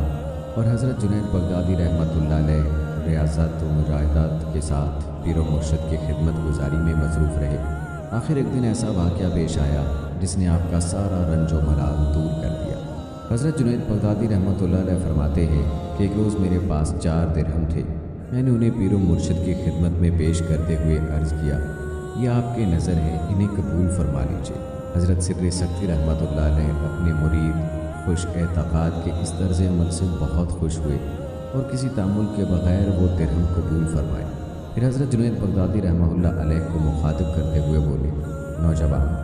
اور حضرت جنید بغدادی رحمۃ اللہ علیہ ریاضت و مجاہدات کے ساتھ پیر و مرشد کی خدمت گزاری میں مصروف رہے۔ آخر ایک دن ایسا واقعہ پیش آیا جس نے آپ کا سارا رنج و ملال دور کر دیا۔ حضرت جنید بغدادی رحمۃ اللہ علیہ فرماتے ہیں کہ ایک روز میرے پاس 4 درہم تھے۔ میں نے انہیں پیر و مرشد کی خدمت میں پیش کرتے ہوئے عرض کیا، یہ آپ کے نظر ہے، انہیں قبول فرما لیجیے۔ حضرت سری سکتی رحمۃ اللہ علیہ اپنے مرید خوش اعتقاد کے اس طرز عمل سے بہت خوش ہوئے اور کسی تعامل کے بغیر وہ درہم قبول فرمائے۔ پھر حضرت جنید بغدادی رحمہ اللہ علیہ کو مخاطب کرتے ہوئے بولے، نوجوان،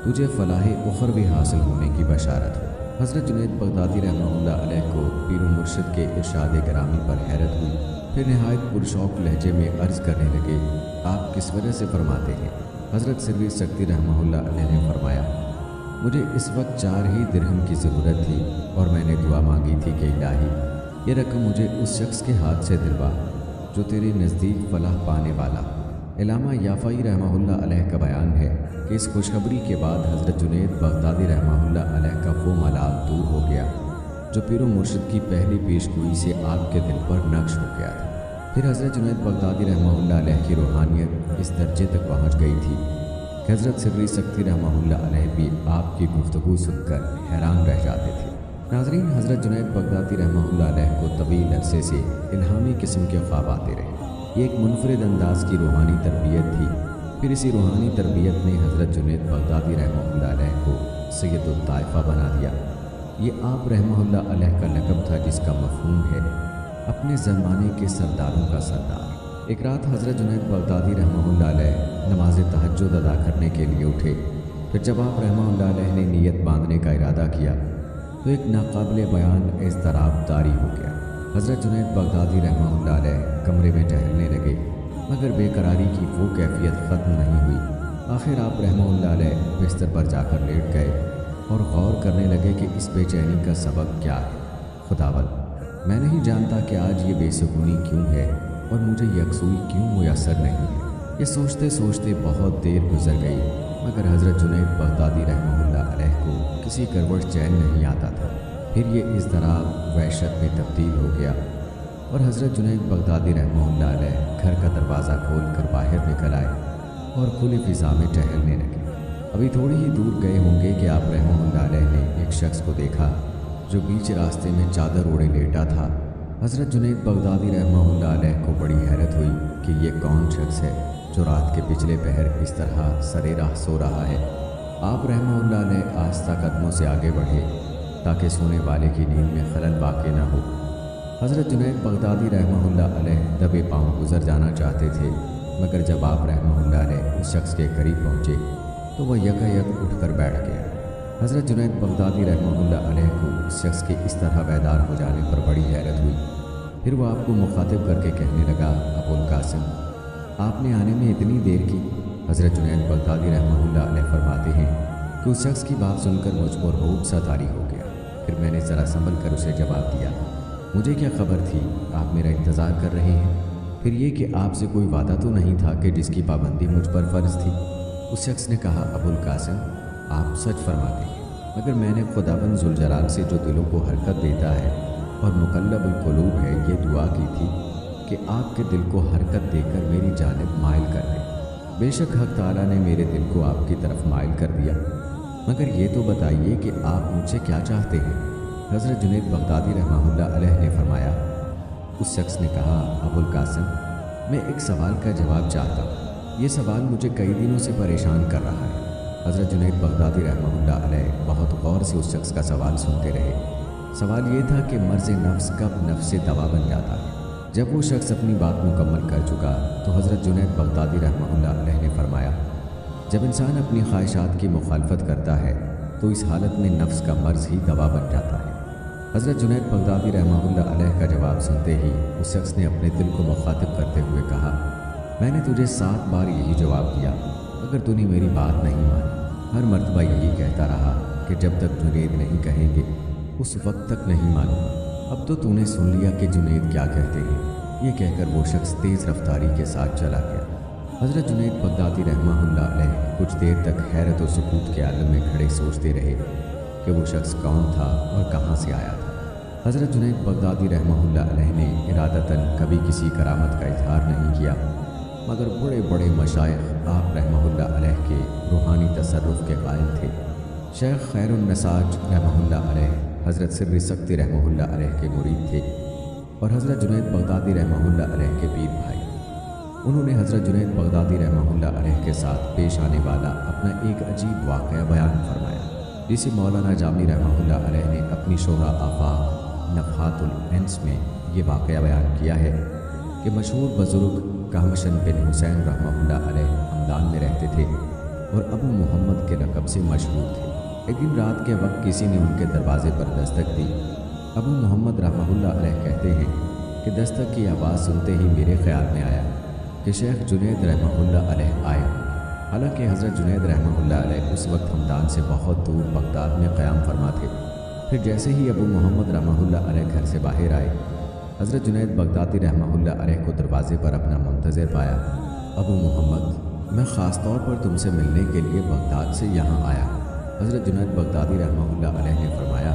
تجھے فلاح اخروی حاصل ہونے کی بشارت ہو۔ حضرت جنید بغدادی رحمہ اللہ علیہ کو پیر و مرشد کے ارشاد گرامی پر حیرت ہوئی۔ پھر نہایت پرشوق لہجے میں عرض کرنے لگے، آپ کس وجہ سے فرماتے ہیں؟ حضرت سری سکتی رحمہ اللہ علیہ نے فرمایا، مجھے اس وقت 4 ہی درہم کی ضرورت تھی اور میں نے دعا مانگی تھی کہ الہی یہ رقم مجھے اس شخص کے ہاتھ سے دلوا جو تیرے نزدیک فلاح پانے والا۔ علامہ یافعی رحمہ اللہ علیہ کا بیان ہے کہ اس خوشخبری کے بعد حضرت جنید بغدادی رحمہ اللہ علیہ کا وہ ملال دور ہو گیا جو پیر و مرشد کی پہلی پیشگوئی سے آپ کے دل پر نقش ہو گیا تھا۔ پھر حضرت جنید بغدادی رحمہ اللہ علیہ کی روحانیت اس درجے تک پہنچ گئی تھی کہ حضرت سری سکتی رحمہ اللہ علیہ بھی آپ کی گفتگو سن کر حیران رہ جاتے تھے۔ ناظرین، حضرت جنید بغدادی رحمہ اللہ علیہ کو طویل عرصے سے الہامی قسم کے خواب آتے رہے۔ یہ ایک منفرد انداز کی روحانی تربیت تھی۔ پھر اسی روحانی تربیت نے حضرت جنید بغدادی رحمہ اللہ علیہ کو سید الطائفہ بنا دیا۔ یہ آپ رحمہ اللہ علیہ کا لقب تھا جس کا مفہوم ہے اپنے زمانے کے سرداروں کا سردار۔ ایک رات حضرت جنید بغدادی رحمہ اللہ علیہ نماز تہجد ادا کرنے کے لیے اٹھے۔ پھر جب آپ رحمہ اللہ علیہ نے نیت باندھنے کا ارادہ کیا تو ایک ناقابل بیان اضطراب طاری ہو گیا۔ حضرت جنید بغدادی رحمہ اللہ علیہ کمرے میں ٹہلنے لگے، مگر بے قراری کی وہ کیفیت ختم نہیں ہوئی۔ آخر آپ رحمہ اللہ علیہ بستر پر جا کر لیٹ گئے اور غور کرنے لگے کہ اس بے چینی کا سبب کیا ہے۔ خداوند، میں نہیں جانتا کہ آج یہ بے سکونی کیوں ہے اور مجھے یکسوئی کیوں میسر نہیں ہے۔ یہ سوچتے سوچتے بہت دیر گزر گئی، مگر حضرت جنید بغدادی رحمہ اللہ علیہ کو کسی کروٹ چین نہیں آتا تھا۔ پھر یہ اضطراب وحشت میں تبدیل ہو گیا اور حضرت جنید بغدادی رحمہ اللہ علیہ گھر کا دروازہ کھول کر باہر نکل آئے اور کھلی فضا میں ٹہلنے لگے۔ ابھی تھوڑی ہی دور گئے ہوں گے کہ آپ رحمہ اللہ علیہ نے ایک شخص کو دیکھا جو بیچ راستے میں چادر اوڑے لیٹا تھا۔ حضرت جنید بغدادی رحمہ اللہ علیہ کو بڑی حیرت ہوئی کہ یہ کون شخص ہے جو رات کے پچھلے پہر اس طرح سرے راہ سو رہا ہے۔ آپ رحمہ اللہ علیہ آہستہ قدموں سے آگے بڑھے تاکہ سونے والے کی نیند میں خلل واقع نہ ہو۔ حضرت جنید بغدادی رحمہ اللہ علیہ دبے پاؤں گزر جانا چاہتے تھے، مگر جب آپ رحمہ اللہ علیہ اس شخص کے قریب پہنچے تو وہ یکایک اٹھ کر بیٹھ گیا۔ حضرت جنید بغدادی رحمہ اللہ علیہ کو اس شخص کے اس طرح بیدار ہو جانے پر بڑی حیرت ہوئی۔ پھر وہ آپ کو مخاطب کر کے کہنے لگا، ابو القاسم، آپ نے آنے میں اتنی دیر کی؟ حضرت جنید بغدادی رحمہ اللہ علیہ فرماتے ہیں کہ اس شخص کی بات سن کر مجھ پر روب سا طاری ہو گیا۔ پھر میں نے ذرا سنبھل کر اسے جواب دیا، مجھے کیا خبر تھی، آپ میرا انتظار کر رہے ہیں؟ پھر یہ کہ آپ سے کوئی وعدہ تو نہیں تھا کہ جس کی پابندی مجھ پر فرض تھی؟ اس شخص نے کہا، ابو القاسم، آپ سچ فرماتے ہیں، مگر میں نے خداوند ذوالجلال سے جو دلوں کو حرکت دیتا ہے اور مقلب القلوب ہے، یہ دعا کی تھی کہ آپ کے دل کو حرکت دے کر میری جانب مائل کر دیں۔ بے شک حق تعالیٰ نے میرے دل کو آپ کی طرف مائل کر دیا، مگر یہ تو بتائیے کہ آپ مجھ سے کیا چاہتے ہیں؟ حضرت جنید بغدادی رحمہ اللہ علیہ نے فرمایا، उस शख्स ने कहा, अबुल कासिम, मैं एक सवाल का जवाब चाहता हूँ। ये सवाल मुझे कई दिनों से परेशान कर रहा है। हज़रत जुनैद बगदादी रहमतुल्लाह अलैह बहुत गौर से उस शख्स का सवाल सुनते रहे। सवाल ये था कि मर्ज़ नफ्स कब नफ्स से दवा बन जाता है। जब वो शख्स अपनी बात मुकम्मल कर चुका तो हज़रत जुनैद बगदादी रहमतुल्लाह अलैह ने फरमाया, जब इंसान अपनी ख्वाहिशात की मुखालफत करता है तो इस हालत में नफ्स का मर्ज़ ही दवा बन जाता है। हज़रत जुनैद बगदादी रहमतुल्लाह अलैह का जवाब सुनते ही उस शख्स ने अपने दिल को मुखातिब करते हुए कहा, मैंने तुझे 7 बार यही जवाब दिया, मगर तूने मेरी बात नहीं मानी। हर मर्तबा यही कहता रहा कि जब तक जुनैद नहीं कहेंगे उस वक्त तक नहीं मानूंगा। अब तो तूने सुन लिया कि जुनैद क्या कहते हैं। ये कहकर वो शख्स तेज़ रफ्तारी के साथ चला गया। हज़रत जुनैद बगदादी रहमतुल्लाह अलैह कुछ देर तक हैरत और सुकूत के आलम में खड़े सोचते रहे कि वो शख्स कौन था और कहाँ से आया था। हज़रत जुनैद बगदादी रहमतुल्लाह अलैह ने इरादतन कभी किसी करामत का इजहार नहीं किया, मगर बड़े बड़े मशाइख आप रहमतुल्लाह अलैह के रूहानी तसर्रुफ़ के कायल थे। शेख खैरुन्नसाज रहमतुल्लाह अलैह हज़रत सिर्री सक्ती रहमतुल्लाह अलैह के मुरीद थे और हज़रत जुनैद बगदादी रहमतुल्लाह अलैह के पीर भाई। उन्होंने हज़रत जुनैद बगदादी रहमतुल्लाह अलैह के साथ पेश आने वाला अपना एक अजीब वाक़या बयान फरमाया, जिसे मौलाना जामी रहमतुल्लाह अलैह ने अपनी शोरा आफाक नफ़हातुल अंस में ये वाक़या बयान किया है कि मशहूर बुज़ुर्ग कहमशन बिन हुसैन रहमतुल्लाह अलैह हमदान में रहते थे और अबू मोहम्मद के लक़ब से मशहूर थे। एक दिन रात के वक्त किसी ने उनके दरवाज़े पर दस्तक दी। अबू मोहम्मद रहमतुल्लाह अलैह कहते हैं कि दस्तक की आवाज़ सुनते ही मेरे ख्याल में आया कि शेख जुनैद रहमतुल्लाह अलैह आए। हालांकि हज़रत जुनैद रहमतुल्लाह अलैह उस वक्त हमदान से बहुत दूर बगदाद में क़याम फरमा थे। फिर जैसे ही अबू मोहम्मद रहमतुल्लाह अलैह घर से बाहर आए, हज़रत जुनैद बगदादी रहमतुल्लाह अलैह को दरवाज़े पर अपना मुंतज़िर पाया। अबू मोहम्मद, मैं ख़ास तौर पर तुमसे मिलने के लिए बगदाद से यहाँ आया। हज़रत जुनैद बगदादी रहमतुल्लाह अलैह ने फरमाया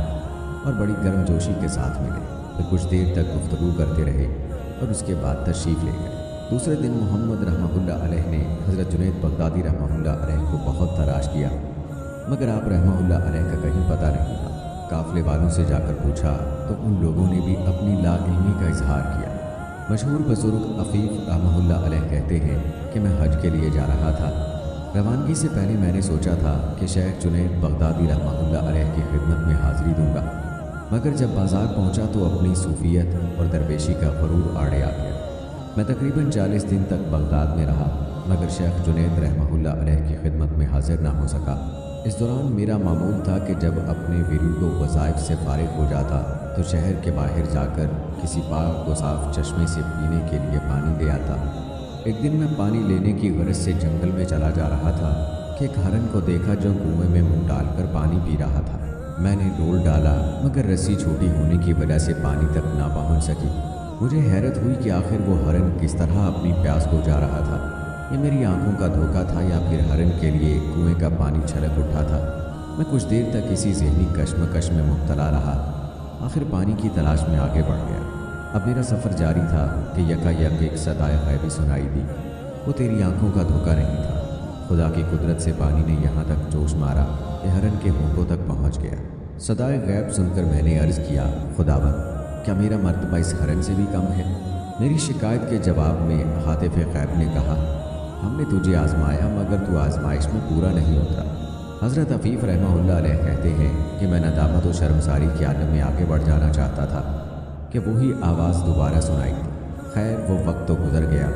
और बड़ी गर्मजोशी के साथ मिले। फिर कुछ देर तक गुफ्तगू करते रहे और उसके बाद तशरीफ़ ले गए। दूसरे दिन मोहम्मद रहमतुल्लाह अलैह ने हज़रत जुनैद बगदादी रहमतुल्लाह अलैह को बहुत तलाश किया, मगर आप रहमतुल्लाह अलैह का कहीं पता नहीं था। काफ़िले वालों से जाकर पूछा तो उन लोगों ने भी अपनी लाइल्मी का इजहार किया। मशहूर बुज़ुर्ग अफ़ीफ़ रहमतुल्लाह अलैह कहते हैं कि मैं हज के लिए जा रहा था। रवानगी से पहले मैंने सोचा था कि शेख जुनैद बगदादी रहमतुल्लाह अलैह की खिदमत में हाज़िरी दूंगा, मगर जब बाज़ार पहुंचा तो अपनी सूफियत और दरवेशी का ग़रूर आड़े आ गया। मैं तकरीबन 40 दिन तक बगदाद में रहा, मगर शेख जुनैद रहमतुल्लाह अलैह की खिदमत में हाजिर ना हो सका। इस दौरान मेरा मामूल था कि जब अपने विरूद व वज़ाइफ से फारिग हो जाता तो शहर के बाहर जाकर किसी पाक व साफ़ चश्मे से पीने के लिए पानी ले आता। एक दिन मैं पानी लेने की गरज से जंगल में चला जा रहा था कि एक हरन को देखा जो कुएं में मुँह डालकर पानी पी रहा था। मैंने डोल डाला, मगर रस्सी छोटी होने की वजह से पानी तक ना पहुँच सकी। मुझे हैरत हुई कि आखिर वो हरन किस तरह अपनी प्यास बुझा रहा था। ये मेरी आंखों का धोखा था या फिर हरन के लिए कुएं का पानी छलक उठा था। मैं कुछ देर तक इसी ज़हनी कश्मकश में मुब्तला रहा। आखिर पानी की तलाश में आगे बढ़ गया। अब मेरा सफ़र जारी था कि यकायक एक सदाए गैबी सुनाई दी। वो तेरी आंखों का धोखा नहीं था। खुदा की कुदरत से पानी ने यहाँ तक जोश मारा कि हरन के होंठों तक पहुँच गया। सदाए गैब सुनकर मैंने अर्ज़ किया, खुदावंद, क्या मेरा मर्तबा इस हरन से भी कम है? मेरी शिकायत के जवाब में हातिफ़ गैब ने कहा, हमने तुझे आज़माया मगर तू आज़माइश में पूरा नहीं उतरा। हज़रत अफ़ीफ़ रहमतुल्लाह अलैह कहते हैं कि मैं नदामत व शर्मसारी के आलम में आगे बढ़ जाना चाहता था कि वही आवाज़ दोबारा सुनाई दी। खैर वो वक्त तो गुजर गया।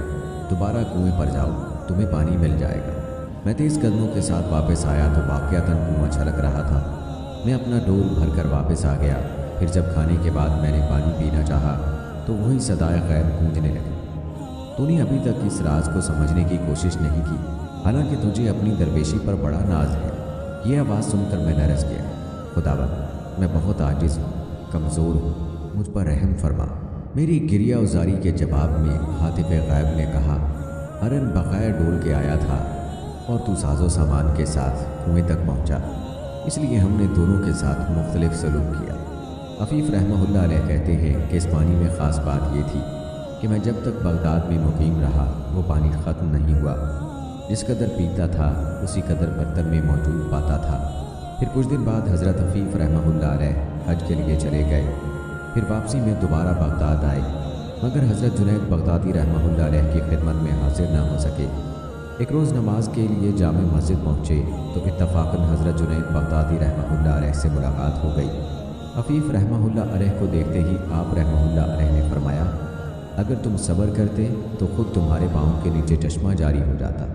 दोबारा कुएं पर जाओ, तुम्हें पानी मिल जाएगा। मैं तेज़ कदमों के साथ वापस आया तो वाक़यातन कुआं छलक रहा था। मैं अपना डोल भर कर वापस आ गया। फिर जब खाने के बाद मैंने पानी पीना चाहा तो वही सदाए गैब गूंजने लगी। तूने अभी तक इस राज को समझने की कोशिश नहीं की, हालांकि तुझे अपनी दरवेशी पर बड़ा नाज है। ये आवाज़ सुनकर मैं नरस गया। खुदावंद, मैं बहुत आजिज़ हूँ, कमज़ोर हूँ, मुझ पर रहम फरमा। मेरी गिरिया उजारी के जवाब में हातिफ़ गैब ने कहा, हरन बग़ैर डोल के आया था और तू साजो सामान के साथ कुएं तक पहुँचा, इसलिए हमने दोनों के साथ मुख्तलिफ सलूक किया। अफ़ीफ़ रहमतुल्लाह अलैह कहते हैं कि इस पानी में ख़ास बात ये थी कि मैं जब तक बगदाद में मुक़ीम रहा वो पानी ख़त्म नहीं हुआ। जिस कदर पीता था उसी कदर बर्तन में मौजूद पाता था। फिर कुछ दिन बाद हज़रत अफ़ीफ़ रहमतुल्लाह अलैह हज के लिए चले गए। फिर वापसी में दोबारा बगदाद आए मगर हज़रत जुनैद बगदादी रहमतुल्लाह अलैह की खिदमत में हाजिर ना हो सके। एक रोज़ नमाज के लिए जामे मस्जिद पहुँचे तो इत्तफ़ाक़न हज़रत जुनैद बगदादी रहमतुल्लाह अलैह से मुलाकात हो गई। अफ़ीफ़ रहमतुल्लाह अलैह को देखते ही आप रहमतुल्लाह अलैह ने फरमाया, अगर तुम सब्र करते तो ख़ुद तुम्हारे पाँव के नीचे चश्मा जारी हो जाता।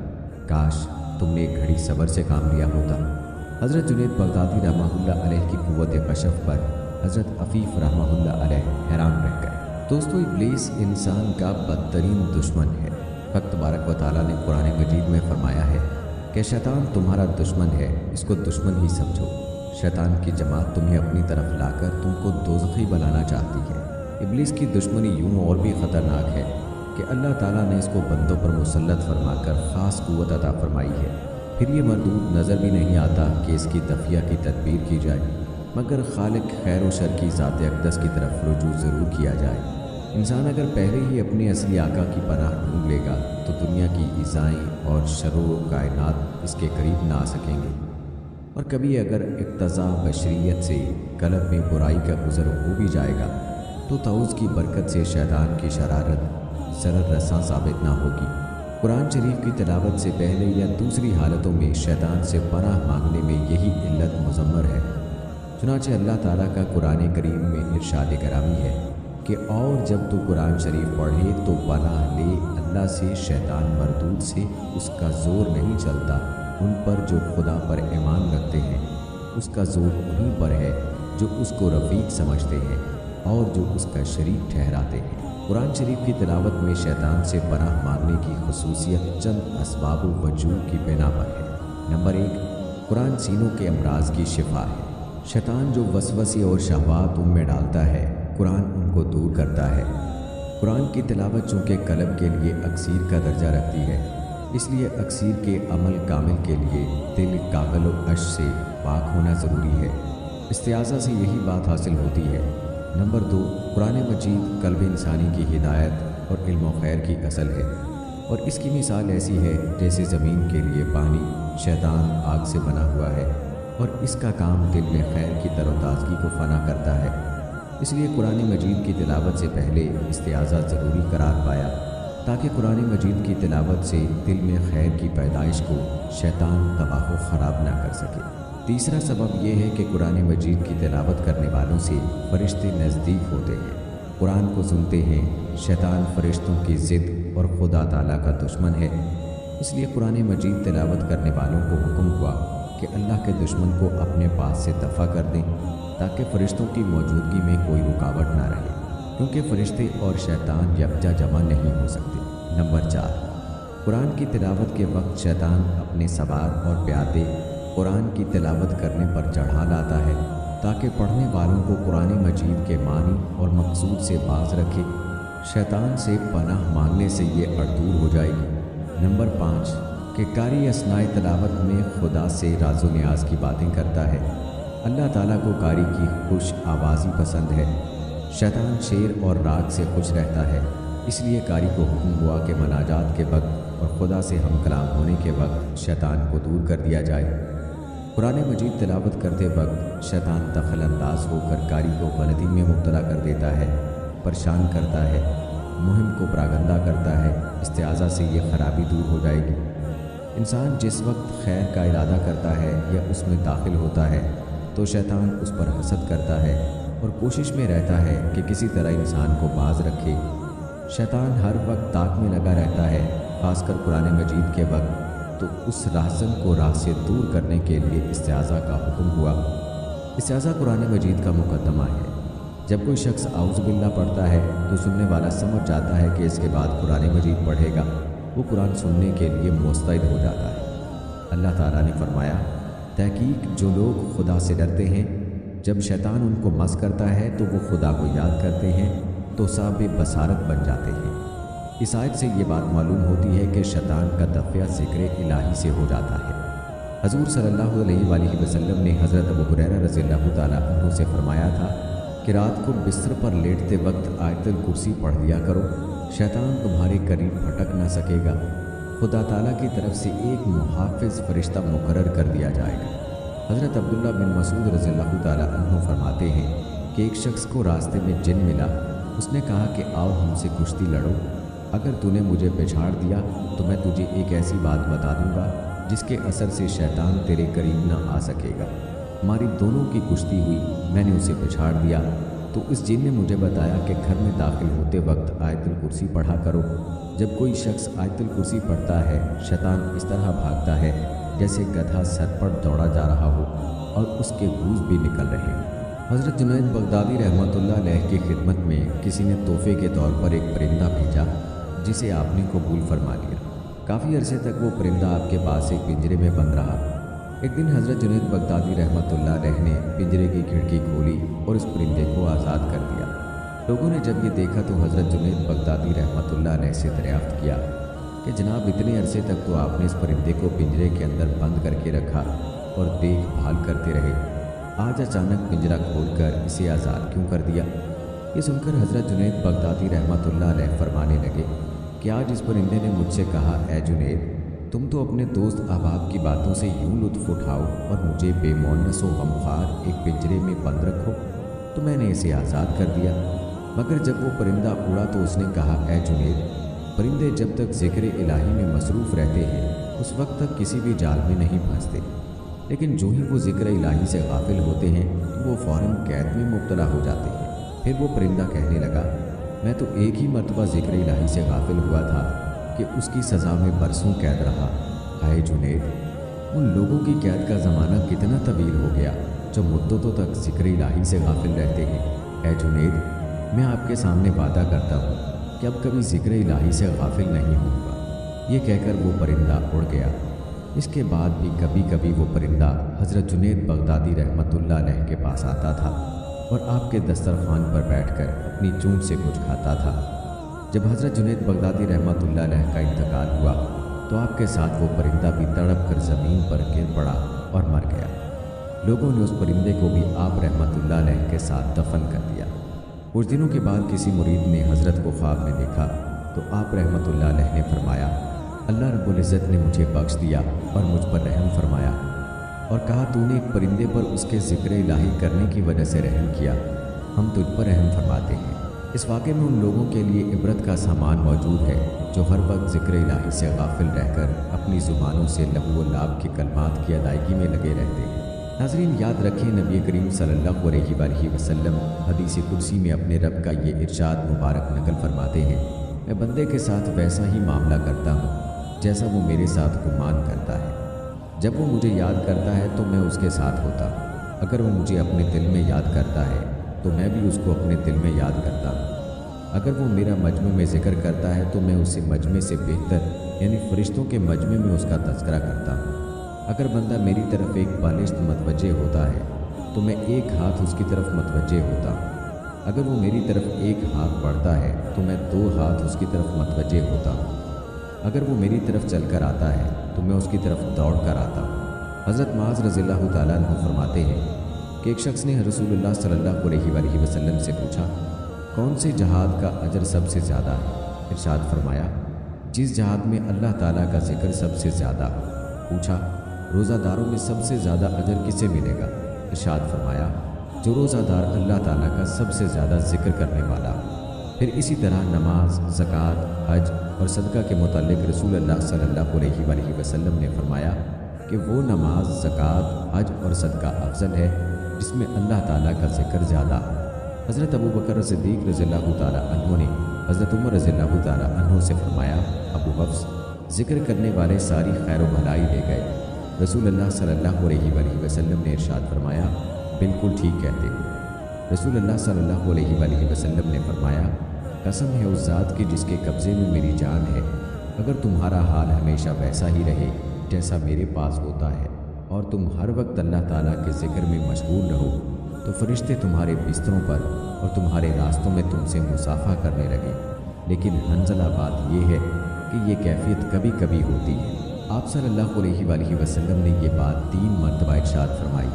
काश तुमने एक घड़ी सब्र से काम लिया होता। हज़रत जुनैद बगदादी रहमतुल्लाह अलैह की क़ुव्वत कशफ़ पर हज़रत अफ़ीफ़ रहमतुल्लाह अलैह हैरान रह गए। दोस्तों, इब्लीस इंसान का बदतरीन दुश्मन है। हक़ तबारक व तआला ने कुरान मजीद में फरमाया है कि शैतान तुम्हारा दुश्मन है, इसको दुश्मन ही समझो। शैतान की जमात तुम्हें अपनी तरफ लाकर तुमको दोज़खी बनाना चाहती है। इब्लीस की दुश्मनी यूँ और भी ख़तरनाक है कि अल्लाह ताला ने इसको बंदों पर मुसल्लत फरमाकर ख़ास क़ुव्वत अता फरमाई है। फिर ये मरदूद नज़र भी नहीं आता कि इसकी दफ़िया की तदबीर की जाए, मगर खालिक खैर व शर की ज़ात अक़दस की तरफ रुजू ज़रूर किया जाए। इंसान अगर पहले ही अपने असली आका की पनाह ढूंढ लेगा तो दुनिया की इज़ाएँ और शरों कायनात इसके करीब ना आ सकेंगे। और कभी अगर इक़्तिज़ा बशरियत से कल्ब में बुराई का गुज़र हो भी जाएगा तो तऊज़ की बरकत से शैतान की शरारत ज़रर रसां साबित ना होगी। कुरान शरीफ की तिलावत से पहले या दूसरी हालतों में शैतान से पनाह मांगने में यही इल्लत मुज़म्मर है। चुनांचे अल्लाह ताला का कुरान करीम में इरशाद करामी है कि और जब तू कुरान शरीफ पढ़े तो पनाह ले अल्लाह से शैतान मरदूद से, उसका ज़ोर नहीं चलता उन पर जो खुदा पर ईमान रखते हैं, उसका ज़ोर उन्हीं पर है जो उसको रफ़ीक समझते हैं और जो उसका शरीक ठहराते हैं। कुरान शरीफ की तिलावत में शैतान से पनाह मांगने की खुसूसियत चंद असबाब वजूद की बिना पर है। नंबर 1, कुरान सीनों के अमराज की शिफा है। शैतान जो वसवसे और शहवात उन में डालता है, कुरान उनको दूर करता है। कुरान की तिलावत चूँकि कल्ब के लिए अक्सीर का दर्जा रखती है, इसलिए अक्सीर के अमल कामिल के लिए दिल कागल व अश से पाक होना ज़रूरी है। इस्तिआज़ा से यही बात हासिल होती है। नंबर 2, कुरान मजीद कल्ब इंसानी की हिदायत और इल्म व खैर की असल है और इसकी मिसाल ऐसी है जैसे ज़मीन के लिए पानी, शैतान आग से बना हुआ है और इसका काम दिल में खैर की तरोताज़गी को फना करता है। इसलिए कुरान मजीद की तिलावत से पहले इस्तिआज़ा ज़रूरी करार पाया ताकि कुरान मजीद की तिलावत से दिल में खैर की पैदाइश को शैतान तबाह व ख़राब ना कर सके। तीसरा सबब यह है कि कुरान मजीद की तिलावत करने वालों से फ़रिश्ते नज़दीक होते हैं, कुरान को सुनते हैं। शैतान फ़रिश्तों की ज़िद और खुदा ताला का दुश्मन है, इसलिए कुरान मजीद तिलावत करने वालों को हुक्म हुआ कि अल्लाह के दुश्मन को अपने पास से दफ़ा कर दें ताकि फ़रिश्तों की मौजूदगी में कोई रुकावट ना रहे, क्योंकि फ़रिश्ते और शैतान यकजा जमा नहीं हो सकते। नंबर 4, कुरान की तिलावत के वक्त शैतान अपने सवार और प्यादे कुरान की तिलावत करने पर चढ़ा लाता है ताकि पढ़ने वालों को कुरान मजीद के मानी और मकसूद से बाज रखे। शैतान से पनाह मांगने से ये दूर हो जाएगी। नंबर 5, कि कारी असनाए तिलावत में खुदा से राज़ो न्याज की बातें करता है। अल्लाह ताला को कारी की खुश आवाज़ी पसंद है। शैतान शेर और राग से खुश रहता है, इसलिए कारी को हुक्म हुआ कि मनाजात के वक्त और खुदा से हम कलाम होने के वक्त शैतान को दूर कर दिया जाए। कुरान मजीद तिलावत करते वक्त शैतान दखल अंदाज होकर कारी को गलती में मुब्तला कर देता है, परेशान करता है, मुहिम को प्रागंदा करता है। इस्तिआज़ा से ये खराबी दूर हो जाएगी। इंसान जिस वक्त खैर का इरादा करता है या उसमें दाखिल होता है तो शैतान उस पर हसद करता है और कोशिश में रहता है कि किसी तरह इंसान को बाज रखे। शैतान हर वक्त ताक में लगा रहता है, खासकर कुरान मजीद के वक्त, तो उस राहसन को राह से दूर करने के लिए इस्तिआज़ा का हुक्म हुआ। इस्तिआज़ा कुरान मजीद का मुकद्दमा है। जब कोई शख्स आउज़ बिल्लाह पढ़ता है तो सुनने वाला समझ जाता है कि इसके बाद कुरान मजीद पढ़ेगा, वो कुरान सुनने के लिए मुस्तैद हो जाता है। अल्लाह ताला ने फरमाया, तहकीक जो लोग खुदा से डरते हैं, जब शैतान उनको मस करता है तो वो खुदा को याद करते हैं तो साबे बसारत बन जाते हैं। इस आयत से ये बात मालूम होती है कि शैतान का दफ़िया ज़िक्र इलाही से हो जाता है। हज़ूर सल्लल्लाहु अलैहि वसल्लम ने हज़रत अबू हुरैरा रज़ियल्लाहु ताला अन्हु से फरमाया था कि रात को बिस्तर पर लेटते वक्त आयतुल कुर्सी पढ़ लिया करो, शैतान तुम्हारे करीब भटक ना सकेगा। खुदा ताला की तरफ से एक मुहाफ़िज़ फ़रिश्ता मुकर्रर कर दिया जाएगा। हज़रत अब्दुल्ला बिन मसूद रज़ियल्लाहु ताला अन्हु फरमाते हैं कि एक शख्स को रास्ते में जिन मिला اس نے کہا کہ آؤ ہم سے کشتی لڑو، اگر تو نے مجھے پچھاڑ دیا تو میں تجھے ایک ایسی بات بتا دوں گا جس کے اثر سے شیطان تیرے قریب نہ آ سکے گا۔ ہماری دونوں کی کشتی ہوئی، میں نے اسے پچھاڑ دیا تو اس جن نے مجھے بتایا کہ گھر میں داخل ہوتے وقت آیت الکرسی پڑھا کرو۔ جب کوئی شخص آیت الکرسی پڑھتا ہے، شیطان اس طرح بھاگتا ہے جیسے گدھا سر پر دوڑا جا رہا ہو اور اس کے گوز بھی نکل رہے ہیں۔ حضرت جنید بغدادی رحمۃ اللہ علیہ کی خدمت میں کسی نے تحفے کے طور پر ایک پرندہ بھیجا جسے آپ نے قبول فرما لیا۔ کافی عرصے تک وہ پرندہ آپ کے پاس ایک پنجرے میں بند رہا۔ ایک دن حضرت جنید بغدادی رحمۃ اللہ علیہ نے پنجرے کی کھڑکی کھولی اور اس پرندے کو آزاد کر دیا۔ لوگوں نے جب یہ دیکھا تو حضرت جنید بغدادی رحمۃ اللہ علیہ سے دریافت کیا کہ جناب اتنے عرصے تک تو آپ نے اس پرندے کو پنجرے کے اندر بند کر کے رکھا اور دیکھ بھال کرتے رہے، آج اچانک پنجرا کھول کر اسے آزاد کیوں کر دیا؟ یہ سن کر حضرت جنید بغدادی رحمۃ اللہ علیہ فرمانے لگے کہ آج اس پرندے نے مجھ سے کہا، اے جنید، تم تو اپنے دوست احباب کی باتوں سے یوں لطف اٹھاؤ اور مجھے بے مونس و غمخوار ایک پنجرے میں بند رکھو، تو میں نے اسے آزاد کر دیا۔ مگر جب وہ پرندہ اڑا تو اس نے کہا، اے جنید، پرندے جب تک ذکر الہی میں مصروف رہتے ہیں اس وقت تک کسی بھی جال میں نہیں پھنستے، لیکن جو ہی وہ ذکر الہی سے غافل ہوتے ہیں تو وہ فوراً قید میں مبتلا ہو جاتے ہیں۔ پھر وہ پرندہ کہنے لگا، میں تو ایک ہی مرتبہ ذکر الہی سے غافل ہوا تھا کہ اس کی سزا میں برسوں قید رہا۔ ہائے جنید، ان لوگوں کی قید کا زمانہ کتنا طویل ہو گیا جو مدتوں تک ذکر الہی سے غافل رہتے ہیں۔ اے جنید، میں آپ کے سامنے وعدہ کرتا ہوں کہ اب کبھی ذکر الہی سے غافل نہیں ہوں گا۔ یہ کہہ کر وہ پرندہ اڑ گیا۔ اس کے بعد بھی کبھی کبھی وہ پرندہ حضرت جنید بغدادی رحمۃ اللہ علیہ کے پاس آتا تھا اور آپ کے دسترخوان پر بیٹھ کر اپنی چونچ سے کچھ کھاتا تھا۔ جب حضرت جنید بغدادی رحمۃ اللہ علیہ کا انتقال ہوا تو آپ کے ساتھ وہ پرندہ بھی تڑپ کر زمین پر گر پڑا اور مر گیا۔ لوگوں نے اس پرندے کو بھی آپ رحمۃ اللہ علیہ کے ساتھ دفن کر دیا۔ کچھ دنوں کے بعد کسی مرید نے حضرت کو خواب میں دیکھا تو آپ رحمۃ اللہ علیہ نے فرمایا، اللہ رب العزت نے مجھے بخش دیا اور مجھ پر رحم فرمایا اور کہا تو نے ایک پرندے پر اس کے ذکر الہی کرنے کی وجہ سے رحم کیا، ہم تجھ پر رحم فرماتے ہیں۔ اس واقعے میں ان لوگوں کے لیے عبرت کا سامان موجود ہے جو ہر وقت ذکر الہی سے غافل رہ کر اپنی زبانوں سے لغو و لعب کی کلمات کی ادائیگی میں لگے رہتے ہیں۔ ناظرین، یاد رکھیں نبی کریم صلی اللہ علیہ وآلہ وسلم حدیث قدسی میں اپنے رب کا یہ ارشاد مبارک نقل فرماتے ہیں، میں بندے کے ساتھ ویسا ہی معاملہ کرتا ہوں جیسا وہ میرے ساتھ گمان کرتا ہے۔ جب وہ مجھے یاد کرتا ہے تو میں اس کے ساتھ ہوتا ہوں، اگر وہ مجھے اپنے دل میں یاد کرتا ہے تو میں بھی اس کو اپنے دل میں یاد کرتا ہوں، اگر وہ میرا مجمع میں ذکر کرتا ہے تو میں اسے مجمع سے بہتر یعنی فرشتوں کے مجمع میں اس کا تذکرہ کرتا ہوں۔ اگر بندہ میری طرف ایک بالشت متوجہ ہوتا ہے تو میں ایک ہاتھ اس کی طرف متوجہ ہوتا ہوں، اگر وہ میری طرف ایک ہاتھ بڑھتا ہے تو میں 2 ہاتھ اس کی طرف متوجہ ہوتا ہوں، اگر وہ میری طرف چل کر آتا ہے تو میں اس کی طرف دوڑ کر آتا ہوں۔ حضرت معاذ رضی اللہ تعالیٰ عنہ فرماتے ہیں کہ ایک شخص نے رسول اللہ صلی اللہ علیہ وآلہ وسلم سے پوچھا، کون سے جہاد کا اجر سب سے زیادہ ہے؟ ارشاد فرمایا، جس جہاد میں اللہ تعالیٰ کا ذکر سب سے زیادہ ہو۔ پوچھا، روزہ داروں میں سب سے زیادہ اجر کسے ملے گا؟ ارشاد فرمایا، جو روزہ دار اللہ تعالیٰ کا سب سے زیادہ ذکر کرنے والا ہو۔ پھر اسی طرح نماز، زکوٰۃ، حج اور صدقہ کے متعلق رسول اللہ صلی اللہ علیہ وآلہ وسلم نے فرمایا کہ وہ نماز، زکوٰۃ، حج اور صدقہ افضل ہے جس میں اللہ تعالیٰ کا ذکر زیادہ ہو۔ حضرت ابو بکر صدیق رضی اللہ تعالیٰ عنہ نے حضرت عمر رضی اللہ تعالیٰ عنہ سے فرمایا، ابو حفص، ذکر کرنے والے ساری خیر و بھلائی لے گئے۔ رسول اللہ صلی اللہ علیہ وآلہ وسلم نے ارشاد فرمایا، بالکل ٹھیک کہتے ہو۔ رسول اللہ صلی اللہ علیہ وآلہ وسلم نے فرمایا، قسم ہے اس ذات کی جس کے قبضے میں میری جان ہے، اگر تمہارا حال ہمیشہ ویسا ہی رہے جیسا میرے پاس ہوتا ہے اور تم ہر وقت اللہ تعالیٰ کے ذکر میں مشغول رہو تو فرشتے تمہارے بستروں پر اور تمہارے راستوں میں تم سے مصافحہ کرنے لگے۔ لیکن حنظلہ بات یہ ہے کہ یہ کیفیت کبھی کبھی ہوتی ہے۔ آپ صلی اللہ علیہ وآلہ وسلم نے یہ بات 3 مرتبہ ارشاد فرمائی،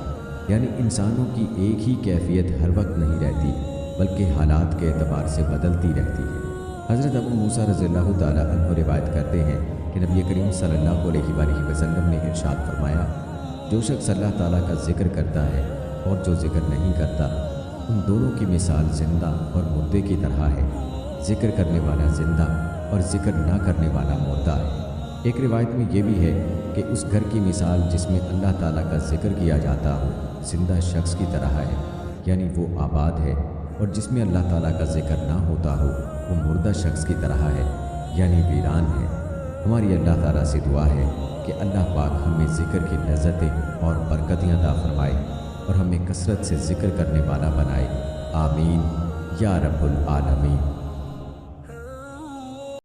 یعنی انسانوں کی ایک ہی کیفیت ہر وقت نہیں رہتی بلکہ حالات کے اعتبار سے بدلتی رہتی ہے۔ حضرت ابو موسیٰ رضی اللہ تعالیٰ عنہ روایت کرتے ہیں کہ نبی کریم صلی اللہ علیہ وآلہ وسلم نے ارشاد فرمایا، جو شخص اللہ تعالیٰ کا ذکر کرتا ہے اور جو ذکر نہیں کرتا उन दोनों की मिसाल जिंदा और मुर्दे की तरह है। जिक्र करने वाला जिंदा और जिक्र ना करने वाला मुर्दा है। एक रिवायत में ये भी है कि उस घर की मिसाल जिसमें अल्लाह ताला का जिक्र किया जाता हो जिंदा शख्स की तरह है, यानी वो आबाद है, और जिसमें अल्लाह ताला का जिक्र ना होता हो वो मुर्दा शख्स की तरह है, यानी वीरान है। हमारी अल्लाह ताला से दुआ है कि अल्लाह पाक हमें ज़िक्र की लज़्ज़तें और बरकतें अता फरमाए और हमें कसरत से ज़िक्र करने वाला बनाए। आमीन या रब्बुल आलमीन।